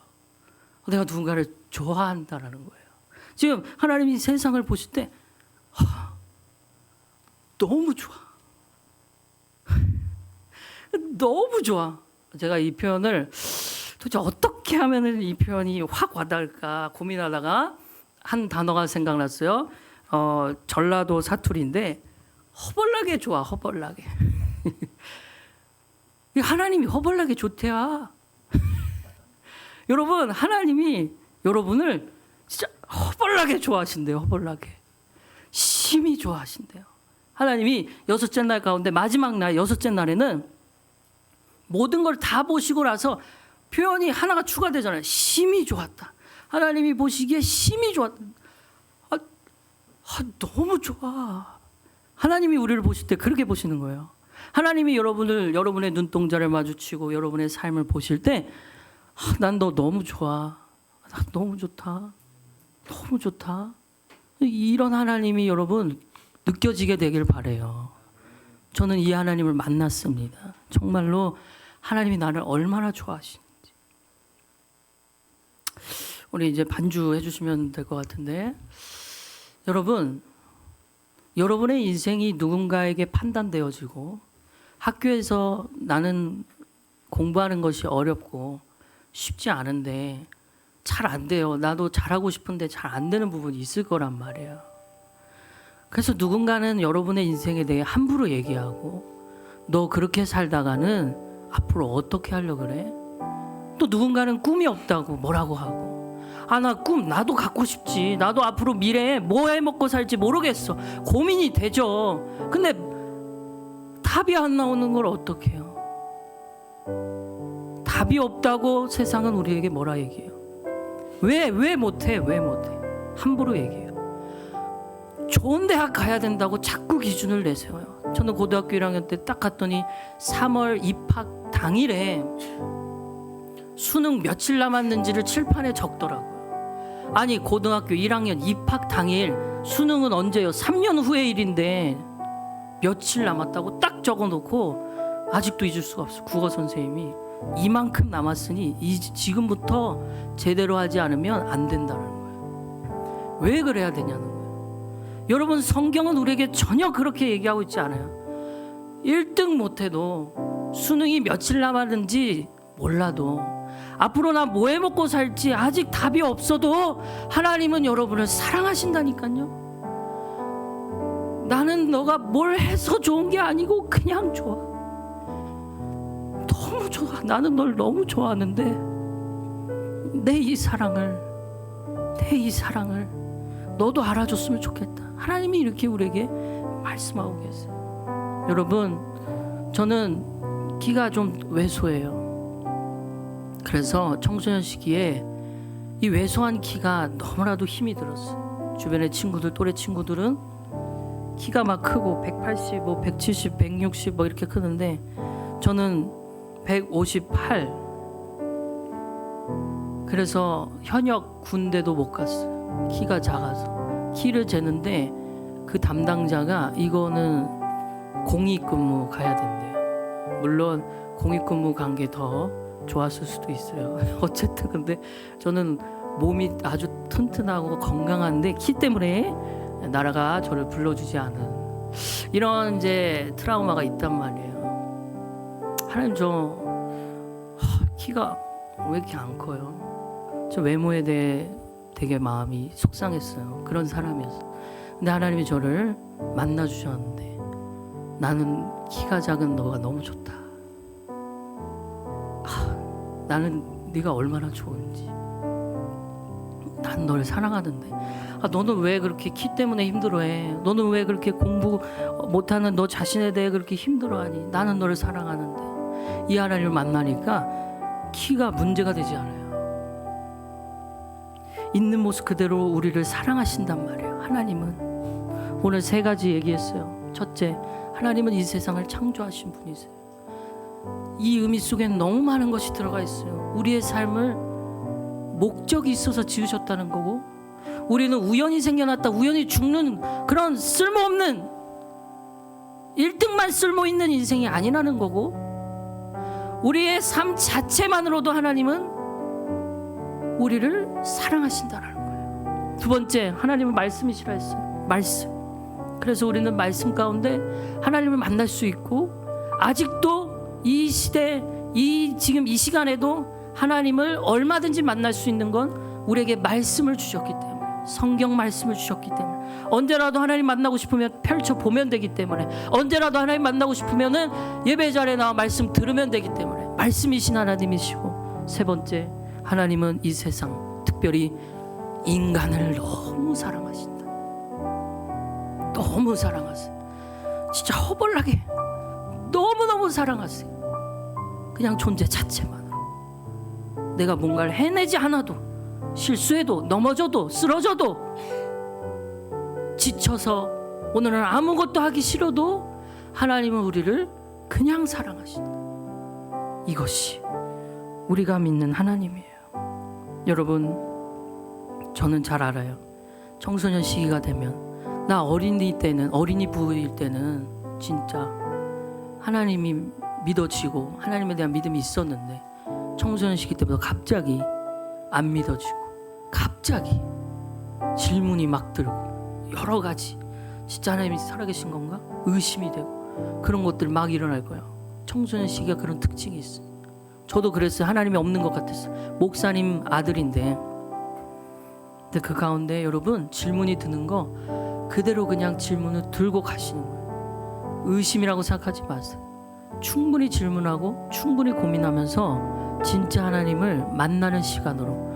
내가 누군가를 좋아한다라는 거예요. 지금 하나님이 세상을 보실 때 너무 좋아. 너무 좋아. 제가 이 표현을 도대체 어떻게 하면 이 표현이 확 와닿을까 고민하다가 한 단어가 생각났어요. 전라도 사투리인데 허벌나게 좋아. 허벌나게. 하나님이 허벌나게 좋대야. 여러분, 하나님이 여러분을 진짜 허벌나게 좋아하신대요. 허벌나게. 심히 좋아하신대요. 하나님이 여섯째 날 가운데 마지막 날 여섯째 날에는 모든 걸 다 보시고 나서 표현이 하나가 추가되잖아요. 심히 좋았다. 하나님이 보시기에 심히 좋았다. 너무 좋아. 하나님이 우리를 보실 때 그렇게 보시는 거예요. 하나님이 여러분의 눈동자를 마주치고 여러분의 삶을 보실 때 난 너 너무 좋아. 나 너무 좋다. 너무 좋다. 이런 하나님이 여러분 느껴지게 되길 바래요. 저는 이 하나님을 만났습니다. 정말로 하나님이 나를 얼마나 좋아하시는지. 우리 이제 반주해 주시면 될 것 같은데, 여러분, 여러분의 인생이 누군가에게 판단되어지고 학교에서 나는 공부하는 것이 어렵고 쉽지 않은데 잘 안 돼요. 나도 잘하고 싶은데 잘 안 되는 부분이 있을 거란 말이에요. 그래서 누군가는 여러분의 인생에 대해 함부로 얘기하고, 너 그렇게 살다가는 앞으로 어떻게 하려고 그래? 또 누군가는 꿈이 없다고 뭐라고 하고, 아, 나 꿈 나도 갖고 싶지. 나도 앞으로 미래에 뭐 해 먹고 살지 모르겠어. 고민이 되죠. 근데 답이 안 나오는 걸 어떻게 해요? 답이 없다고 세상은 우리에게 뭐라 얘기해요? 왜 못해? 왜 못해? 함부로 얘기해요. 좋은 대학 가야 된다고 자꾸 기준을 내세워요. 저는 고등학교 1학년 때 딱 갔더니 3월 입학 당일에 수능 며칠 남았는지를 칠판에 적더라고요. 아니, 고등학교 1학년 입학 당일 수능은 언제요? 3년 후의 일인데 며칠 남았다고 딱 적어놓고 아직도 잊을 수가 없어. 국어 선생님이 이만큼 남았으니 지금부터 제대로 하지 않으면 안 된다는 거예요. 왜 그래야 되냐는 거예요. 여러분, 성경은 우리에게 전혀 그렇게 얘기하고 있지 않아요. 1등 못해도 수능이 며칠 남았는지 몰라도 앞으로 나 뭐 해 먹고 살지 아직 답이 없어도 하나님은 여러분을 사랑하신다니까요. 나는 너가 뭘 해서 좋은 게 아니고 그냥 좋아. 너무 좋아. 나는 널 너무 좋아하는데 내 이 사랑을 너도 알아줬으면 좋겠다. 하나님이 이렇게 우리에게 말씀하고 계세요. 여러분, 저는 키가 좀 왜소해요. 그래서 청소년 시기에 이 왜소한 키가 너무나도 힘이 들었어요. 주변의 친구들, 또래 친구들은 키가 막 크고 180, 170, 160 이렇게 크는데 저는 158. 그래서 현역 군대도 못 갔어요. 키가 작아서. 키를 재는데 그 담당자가 이거는 공익근무 가야 된대요. 물론 공익근무 간 게 더 좋았을 수도 있어요. 어쨌든 근데 저는 몸이 아주 튼튼하고 건강한데 키 때문에 나라가 저를 불러주지 않은 이런 이제 트라우마가 있단 말이에요. 하나님, 저 키가 왜 이렇게 안 커요? 저 외모에 대해 되게 마음이 속상했어요. 그런 사람이었어. 근데 하나님이 저를 만나 주셨는데 나는 키가 작은 너가 너무 좋다. 나는 네가 얼마나 좋은지. 난 널 사랑하는데. 너는 왜 그렇게 키 때문에 힘들어해? 너는 왜 그렇게 공부 못하는 너 자신에 대해 그렇게 힘들어하니? 나는 너를 사랑하는데. 이 하나님을 만나니까 키가 문제가 되지 않아요. 있는 모습 그대로 우리를 사랑하신단 말이에요. 하나님은 오늘 3가지 얘기했어요. 첫째, 하나님은 이 세상을 창조하신 분이세요. 이 의미 속엔 너무 많은 것이 들어가 있어요. 우리의 삶을 목적이 있어서 지으셨다는 거고, 우리는 우연히 생겨났다 우연히 죽는 그런 쓸모없는 1등만 쓸모있는 인생이 아니라는 거고, 우리의 삶 자체만으로도 하나님은 우리를 사랑하신다는 거예요. 두 번째, 하나님은 말씀이시라 했어요. 말씀. 그래서 우리는 말씀 가운데 하나님을 만날 수 있고, 아직도 이 시대, 지금 이 시간에도 하나님을 얼마든지 만날 수 있는 건 우리에게 말씀을 주셨기 때문에, 성경 말씀을 주셨기 때문에, 언제라도 하나님 만나고 싶으면 펼쳐보면 되기 때문에, 언제라도 하나님 만나고 싶으면 예배 자리에 나와 말씀 들으면 되기 때문에 말씀이신 하나님이시고, 세 번째, 하나님은 이 세상, 특별히 인간을 너무 사랑하신다. 너무 사랑하세요. 진짜 허벌나게 너무너무 사랑하세요. 그냥 존재 자체만으로. 내가 뭔가를 해내지 않아도, 실수해도, 넘어져도, 쓰러져도, 지쳐서 오늘은 아무것도 하기 싫어도 하나님은 우리를 그냥 사랑하신다. 이것이 우리가 믿는 하나님이에요. 여러분, 저는 잘 알아요. 청소년 시기가 되면, 나 어린이 부일 때는 진짜 하나님이 믿어지고 하나님에 대한 믿음이 있었는데, 청소년 시기 때부터 갑자기 안 믿어지고, 갑자기 질문이 막 들고, 여러 가지 진짜 하나님이 살아계신 건가? 의심이 되고, 그런 것들 막 일어날 거예요. 청소년 시기가 그런 특징이 있어요. 저도 그랬어요. 하나님이 없는 것 같았어요. 목사님 아들인데, 근데 그 가운데 여러분 질문이 드는 거 그대로 그냥 질문을 들고 가시는 거예요. 의심이라고 생각하지 마세요. 충분히 질문하고 충분히 고민하면서 진짜 하나님을 만나는 시간으로,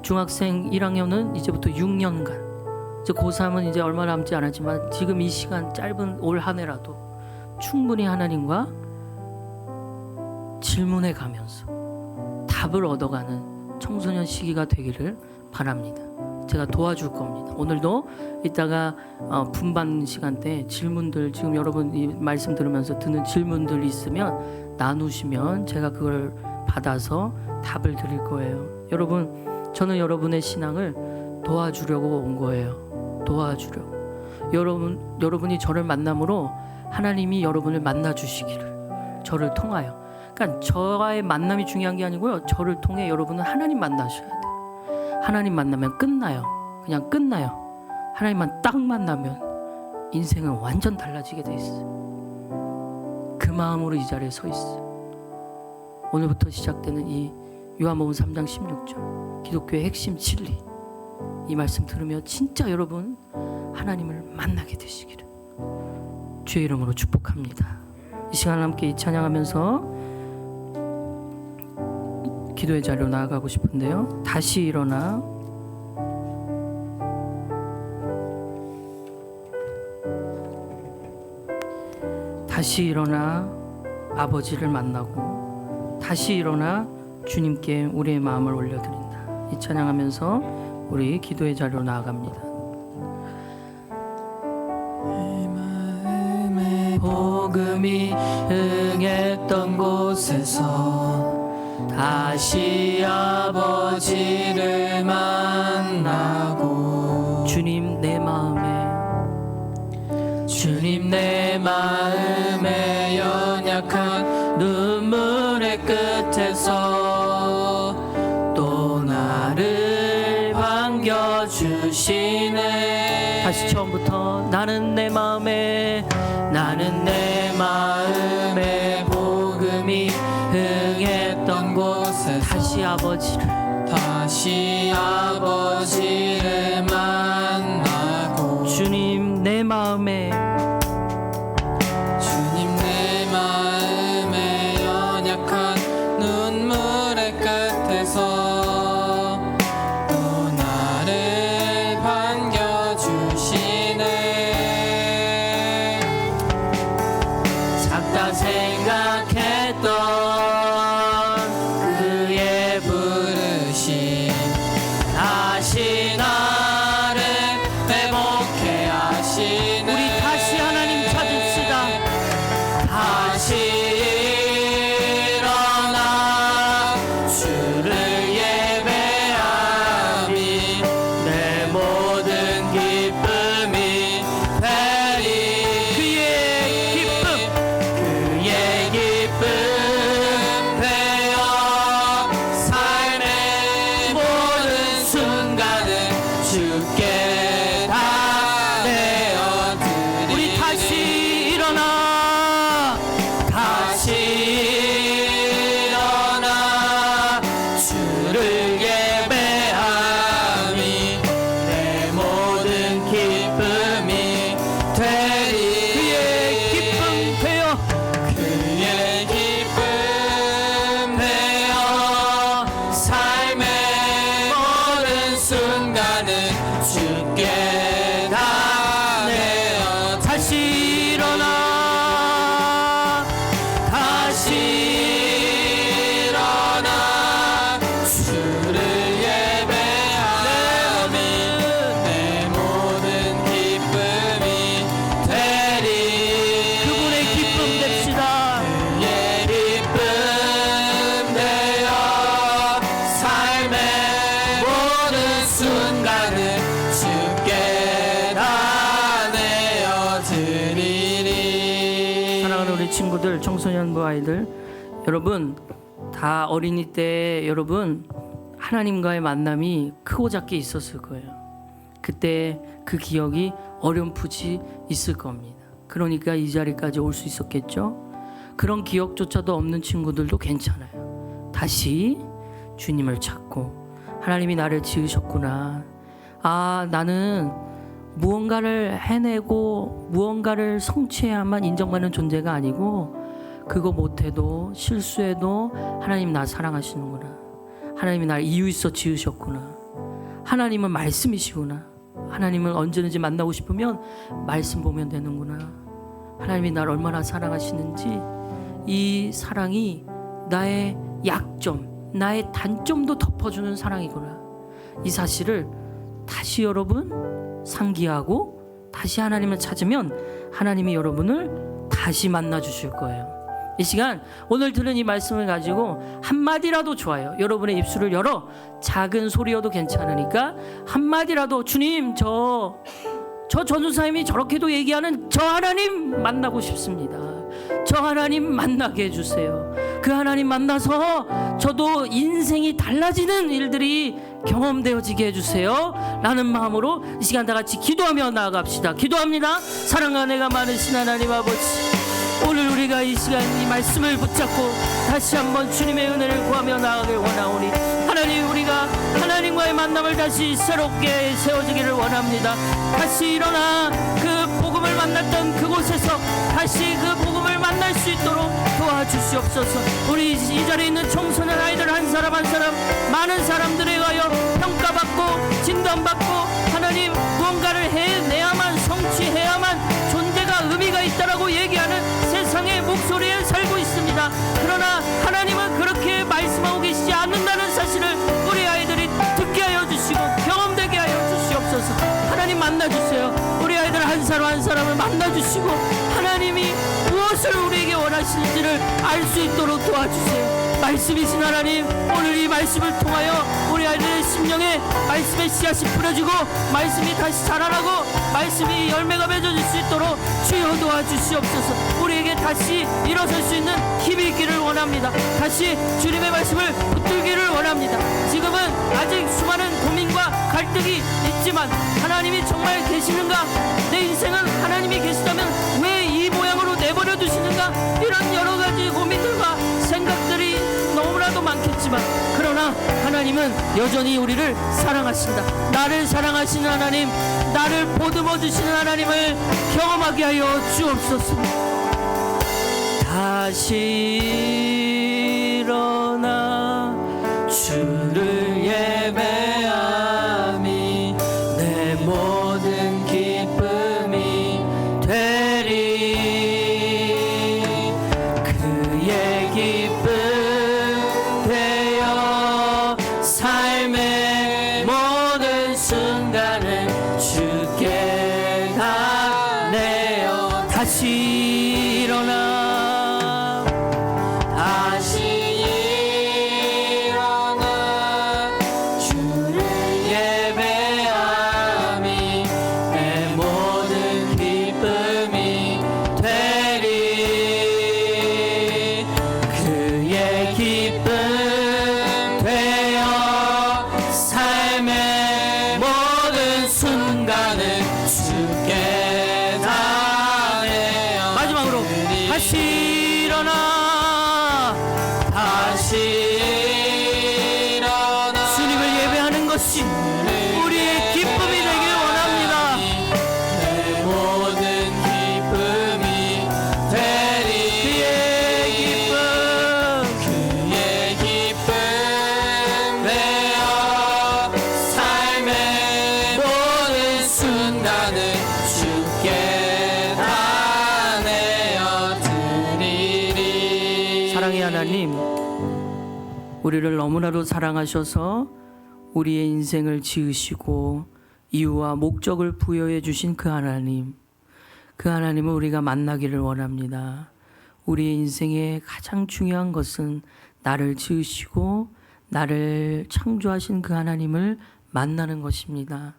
중학생 1학년은 이제부터 6년간, 이제 고3은 이제 얼마 남지 않았지만 지금 이 시간, 짧은 올 한 해라도 충분히 하나님과 질문해 가면서 답을 얻어가는 청소년 시기가 되기를 바랍니다. 제가 도와줄 겁니다. 오늘도 이따가 분반 시간 때 질문들, 지금 여러분 이 말씀 들으면서 드는 질문들 있으면 나누시면 제가 그걸 받아서 답을 드릴 거예요. 여러분, 저는 여러분의 신앙을 도와주려고 온 거예요. 도와주려고. 여러분이 저를 만남으로 하나님이 여러분을 만나 주시기를, 저를 통하여. 그러니까 저와의 만남이 중요한 게 아니고요, 저를 통해 여러분은 하나님 만나셔야 돼요. 하나님 만나면 끝나요. 그냥 끝나요. 하나님만 딱 만나면 인생은 완전 달라지게 돼 있어요. 그 마음으로 이 자리에 서 있어요. 오늘부터 시작되는 이 요한복음 3장 16절 기독교의 핵심 진리, 이 말씀 들으며 진짜 여러분 하나님을 만나게 되시기를 주의 이름으로 축복합니다. 이 시간 함께 이 찬양하면서 기도의 자리로 나아가고 싶은데요. 다시 일어나. 다시 일어나 아버지를 만나고, 다시 일어나 주님께 우리의 마음을 올려드린다. 이 찬양하면서 우리 기도의 자리로 나아갑니다. 복음이 응했던 곳에서 다시 아버지를 만나고, 주님 내 마음에 연약한 눈물의 끝에서 또 나를 반겨주시네. 다시 처음부터. 나는 내 마음에 복음이 응했던 곳에 다시 아버지를 만나고, 주님 내 마음에 연약한 눈물의 끝에서 또 나를 반겨주시네. 작다 생각했던 그의 부르심 다시 나를 회복해 하시네. 우리 다시 하나님 찾읍시다. 다시 일어나 주를 예배하니 내 모든 기쁨이 되리. 그의 기쁨 되어 삶의 모든 순간을 주께 다 내어드리. 우리 다시 일어나 주를 예배하니 내 모든 기쁨이 되리. 그의 기쁨 되어 삶의 모든 순간을 주께 다 내어. 다시 일어나 주를 예배하니 내 모든 기쁨이 되리. 그분의 기쁨 됩시다. 그의 기쁨 되어 삶의 모든 순간 친구들, 청소년부 아이들, 여러분 다 어린이 때 여러분 하나님과의 만남이 크고 작게 있었을 거예요. 그때 그 기억이 어렴풋이 있을 겁니다. 그러니까 이 자리까지 올 수 있었겠죠. 그런 기억조차도 없는 친구들도 괜찮아요. 다시 주님을 찾고 하나님이 나를 지으셨구나. 아, 나는 무언가를 해내고 무언가를 성취해야만 인정받는 존재가 아니고, 그거 못해도 실수해도 하나님 나 사랑하시는구나. 하나님이 날 이유 있어 지으셨구나. 하나님은 말씀이시구나. 하나님을 언제든지 만나고 싶으면 말씀 보면 되는구나. 하나님이 날 얼마나 사랑하시는지, 이 사랑이 나의 약점, 나의 단점도 덮어주는 사랑이구나. 이 사실을 다시 여러분 상기하고 다시 하나님을 찾으면 하나님이 여러분을 다시 만나 주실 거예요. 이 시간 오늘 들은 이 말씀을 가지고 한마디라도 좋아요. 여러분의 입술을 열어 작은 소리여도 괜찮으니까 한마디라도, 주님 저 전도사님이 저렇게도 얘기하는 저 하나님 만나고 싶습니다. 저 하나님 만나게 해주세요. 그 하나님 만나서 저도 인생이 달라지는 일들이 경험되어지게 해주세요. 라는 마음으로 이 시간 다 같이 기도하며 나아갑시다. 기도합니다. 사랑과 은혜가 많으신 하나님 아버지, 오늘 우리가 이 시간 이 말씀을 붙잡고 다시 한번 주님의 은혜를 구하며 나아가길 원하오니, 하나님 우리가 하나님과의 만남을 다시 새롭게 세워지기를 원합니다. 다시 일어나 그 복음을 만났던 그곳에서 다시 그 복음을 만날 수 있도록 도와주시옵소서. 우리 이 자리에 있는 청소년 아이들 한 사람 한 사람, 많은 사람들에 의하여 평가받고 진단받고 하나님 무언가를 해내야만, 성취해야만 존재가 의미가 있다라고 얘기하는 세상의 목소리에 살고 있습니다. 그러나 하나님은 그렇게 말씀하고 계시지 않는다는 사실을 우리 아이들이 듣게 하여 주시고 경험되게 하여 주시옵소서. 하나님 만나주세요. 우리 아이들 한 사람 한 사람을 만나주시고 하나님이 무엇을 우리에게 원하시는지를 알 수 있도록 도와주세요. 말씀이신 하나님, 오늘 이 말씀을 통하여 우리 아이들의 심령에 말씀의 씨앗이 뿌려지고 말씀이 다시 자라나고 말씀이 열매가 맺어질 수 있도록 주여 도와주시옵소서. 우리에게 다시 일어설 수 있는 힘이 있기를 원합니다. 다시 주님의 말씀을 붙들기를 원합니다. 지금은 아직 수많은 고민과 갈등이 있지만 하나님이 정말 계시는가? 내 인생은 하나님이 계시다면 왜 이 모양으로 내버려 두시는가? 이런 여러 가지 고민들과 생각들이 너무나도 많겠지만, 그러나 하나님은 여전히 우리를 사랑하신다. 나를 사랑하시는 하나님, 나를 보듬어 주시는 하나님을 경험하게 하여 주옵소서. 다시 일어나 주를 예배함이 내 모든 기쁨이 되리. 그의 기쁨 되어 삶의 모든 순간을 주께 다 내어 다시 일어나 주를 예배함이 내 모든 기쁨이 되리. 그의 기쁨 되어 삶의 모든 순간을 주께 다 내어. 마지막으로 다시 일어나 주님을 예배하는 것이 우리의 기쁨이 되길 원합니다. 내 모든 기쁨이 되리. 그의 기쁨 되어 삶의 모든 순간을 주께 다 내어 드리리. 사랑의 하나님, 우리를 너무나도 사랑하셔서 우리의 인생을 지으시고 이유와 목적을 부여해 주신 그 하나님, 그 하나님을 우리가 만나기를 원합니다. 우리의 인생의 가장 중요한 것은 나를 지으시고 나를 창조하신 그 하나님을 만나는 것입니다.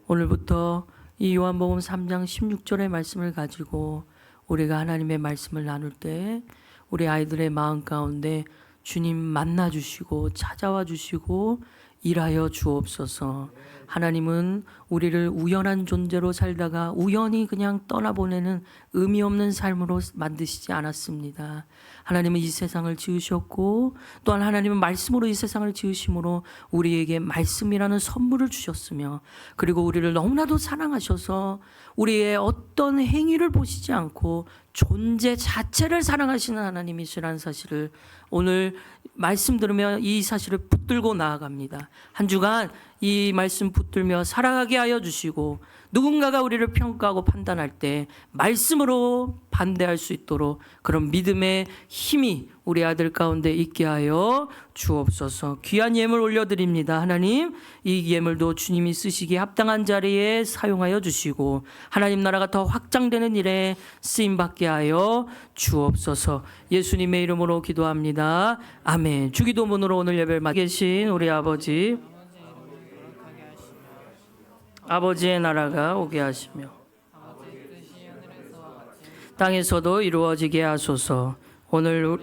오늘부터 이 요한복음 3장 16절의 말씀을 가지고 우리가 하나님의 말씀을 나눌 때 우리 아이들의 마음 가운데 주님 만나 주시고 찾아와 주시고 일하여 주옵소서. 하나님은 우리를 우연한 존재로 살다가 우연히 그냥 떠나보내는 의미 없는 삶으로 만드시지 않았습니다. 하나님은 이 세상을 지으셨고 또한 하나님은 말씀으로 이 세상을 지으심으로 우리에게 말씀이라는 선물을 주셨으며 그리고 우리를 너무나도 사랑하셔서 우리의 어떤 행위를 보시지 않고 존재 자체를 사랑하시는 하나님이시라는 사실을 오늘 말씀 들으며 이 사실을 붙들고 나아갑니다. 한 주간 이 말씀 붙들며 살아가게 하여 주시고 누군가가 우리를 평가하고 판단할 때 말씀으로 반대할 수 있도록 그런 믿음의 힘이 우리 아들 가운데 있게 하여 주옵소서. 귀한 예물 올려드립니다. 하나님, 이 예물도 주님이 쓰시기에 합당한 자리에 사용하여 주시고 하나님 나라가 더 확장되는 일에 쓰임받게 하여 주옵소서. 예수님의 이름으로 기도합니다. 아멘. 주기도문으로 오늘 예배를 맡고 계신 우리 아버지의 나라가 오게 하시며 땅에서도 이루어지게 하소서. 오늘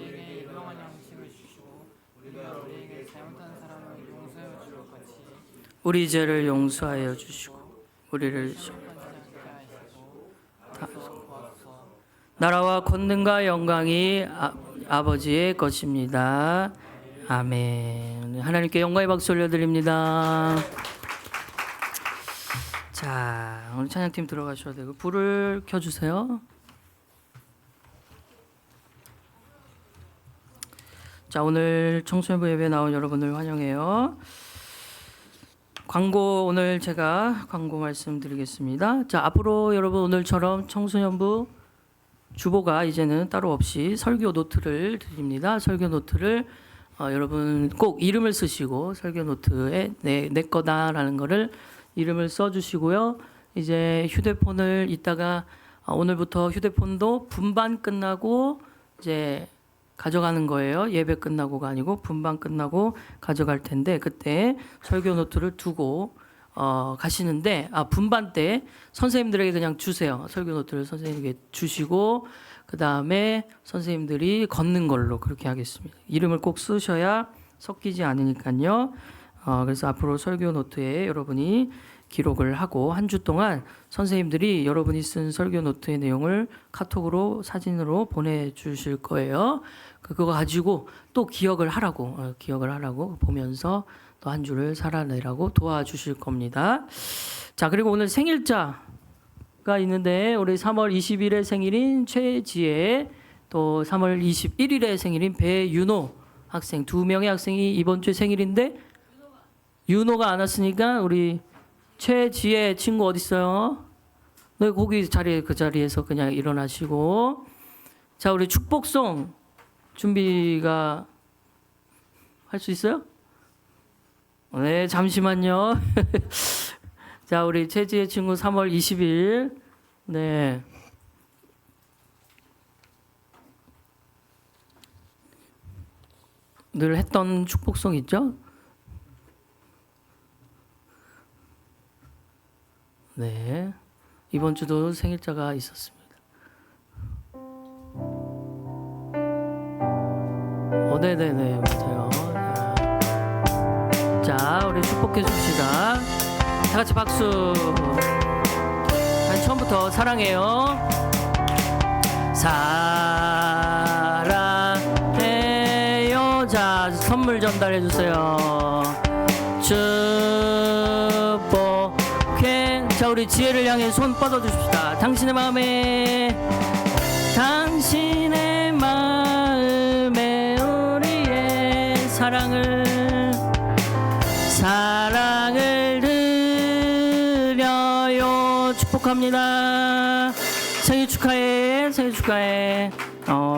우리 죄를 용서하여 주시고 우리를 나라와 권능과 영광이 아버지의 것입니다. 아멘. 하나님께 영광의 박수 올려드립니다. 자, 오늘 찬양팀 들어가셔야 되고 불을 켜주세요. 자, 오늘 청소년부 예배에 나온 여러분을 환영해요. 광고 오늘 제가 광고 말씀드리겠습니다. 자, 앞으로 여러분 오늘처럼 청소년부 주보가 이제는 따로 없이 설교 노트를 드립니다. 설교 노트를 여러분 꼭 이름을 쓰시고 설교 노트에 내 거다라는 거를 이름을 써주시고요. 이제 휴대폰을 이따가 오늘부터 휴대폰도 분반 끝나고 이제 가져가는 거예요. 예배 끝나고가 아니고 분반 끝나고 가져갈 텐데 그때 설교 노트를 두고 가시는데 분반 때 선생님들에게 그냥 주세요. 설교 노트를 선생님에게 주시고 그 다음에 선생님들이 걷는 걸로 그렇게 하겠습니다. 이름을 꼭 쓰셔야 섞이지 않으니까요. 그래서 앞으로 설교 노트에 여러분이 기록을 하고 한 주 동안 선생님들이 여러분이 쓴 설교 노트의 내용을 카톡으로 사진으로 보내주실 거예요. 그거 가지고 또 기억을 하라고 보면서 또 한 주를 살아내라고 도와주실 겁니다. 자, 그리고 오늘 생일자가 있는데 우리 3월 20일에 생일인 최지혜 또 3월 21일에 생일인 배윤호 학생 두 명의 학생이 이번 주에 생일인데 윤호가 안 왔으니까 우리 최지혜 친구 어디 있어요? 네, 거기 자리에 그 자리에서 그냥 일어나시고 자, 우리 축복송 준비가 할 수 있어요? 네, 잠시만요. 자, 우리 최지혜 친구 3월 20일 네. 늘 했던 축복송 있죠? 네, 이번 주도 생일자가 있었습니다. 네네네, 맞아요. 자, 우리 축복해 줍시다. 다 같이 박수. 처음부터 사랑해요. 사랑해요. 자, 선물 전달해 주세요. 자, 우리 지혜를 향해 손 뻗어 주십시다. 당신의 마음에 우리의 사랑을 드려요. 축복합니다. 생일 축하해.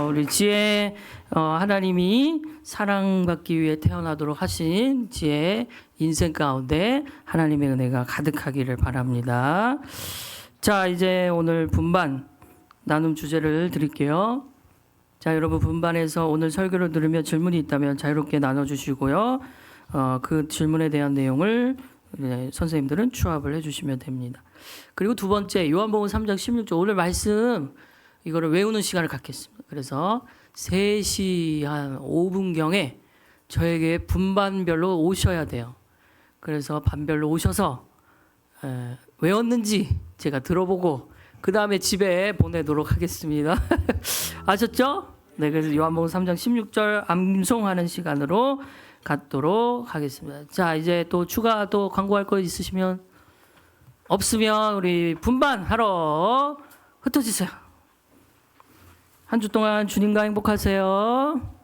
우리 지혜 하나님이 사랑받기 위해 태어나도록 하신 지혜 인생 가운데 하나님의 은혜가 가득하기를 바랍니다. 자, 이제 오늘 분반 나눔 주제를 드릴게요. 자, 여러분 분반에서 오늘 설교를 들으며 질문이 있다면 자유롭게 나눠주시고요. 그 질문에 대한 내용을 선생님들은 추합을 해주시면 됩니다. 그리고 두 번째 요한복음 3장 16절 오늘 말씀 이거를 외우는 시간을 갖겠습니다. 그래서 3시 한 5분경에 저에게 분반별로 오셔야 돼요. 그래서 반별로 오셔서 외웠는지 제가 들어보고 그 다음에 집에 보내도록 하겠습니다. 아셨죠? 네, 그래서 요한복음 3장 16절 암송하는 시간으로 갖도록 하겠습니다. 자, 이제 또 추가 또 광고할 거 있으시면 없으면 우리 분반하러 흩어지세요. 한 주 동안 주님과 행복하세요.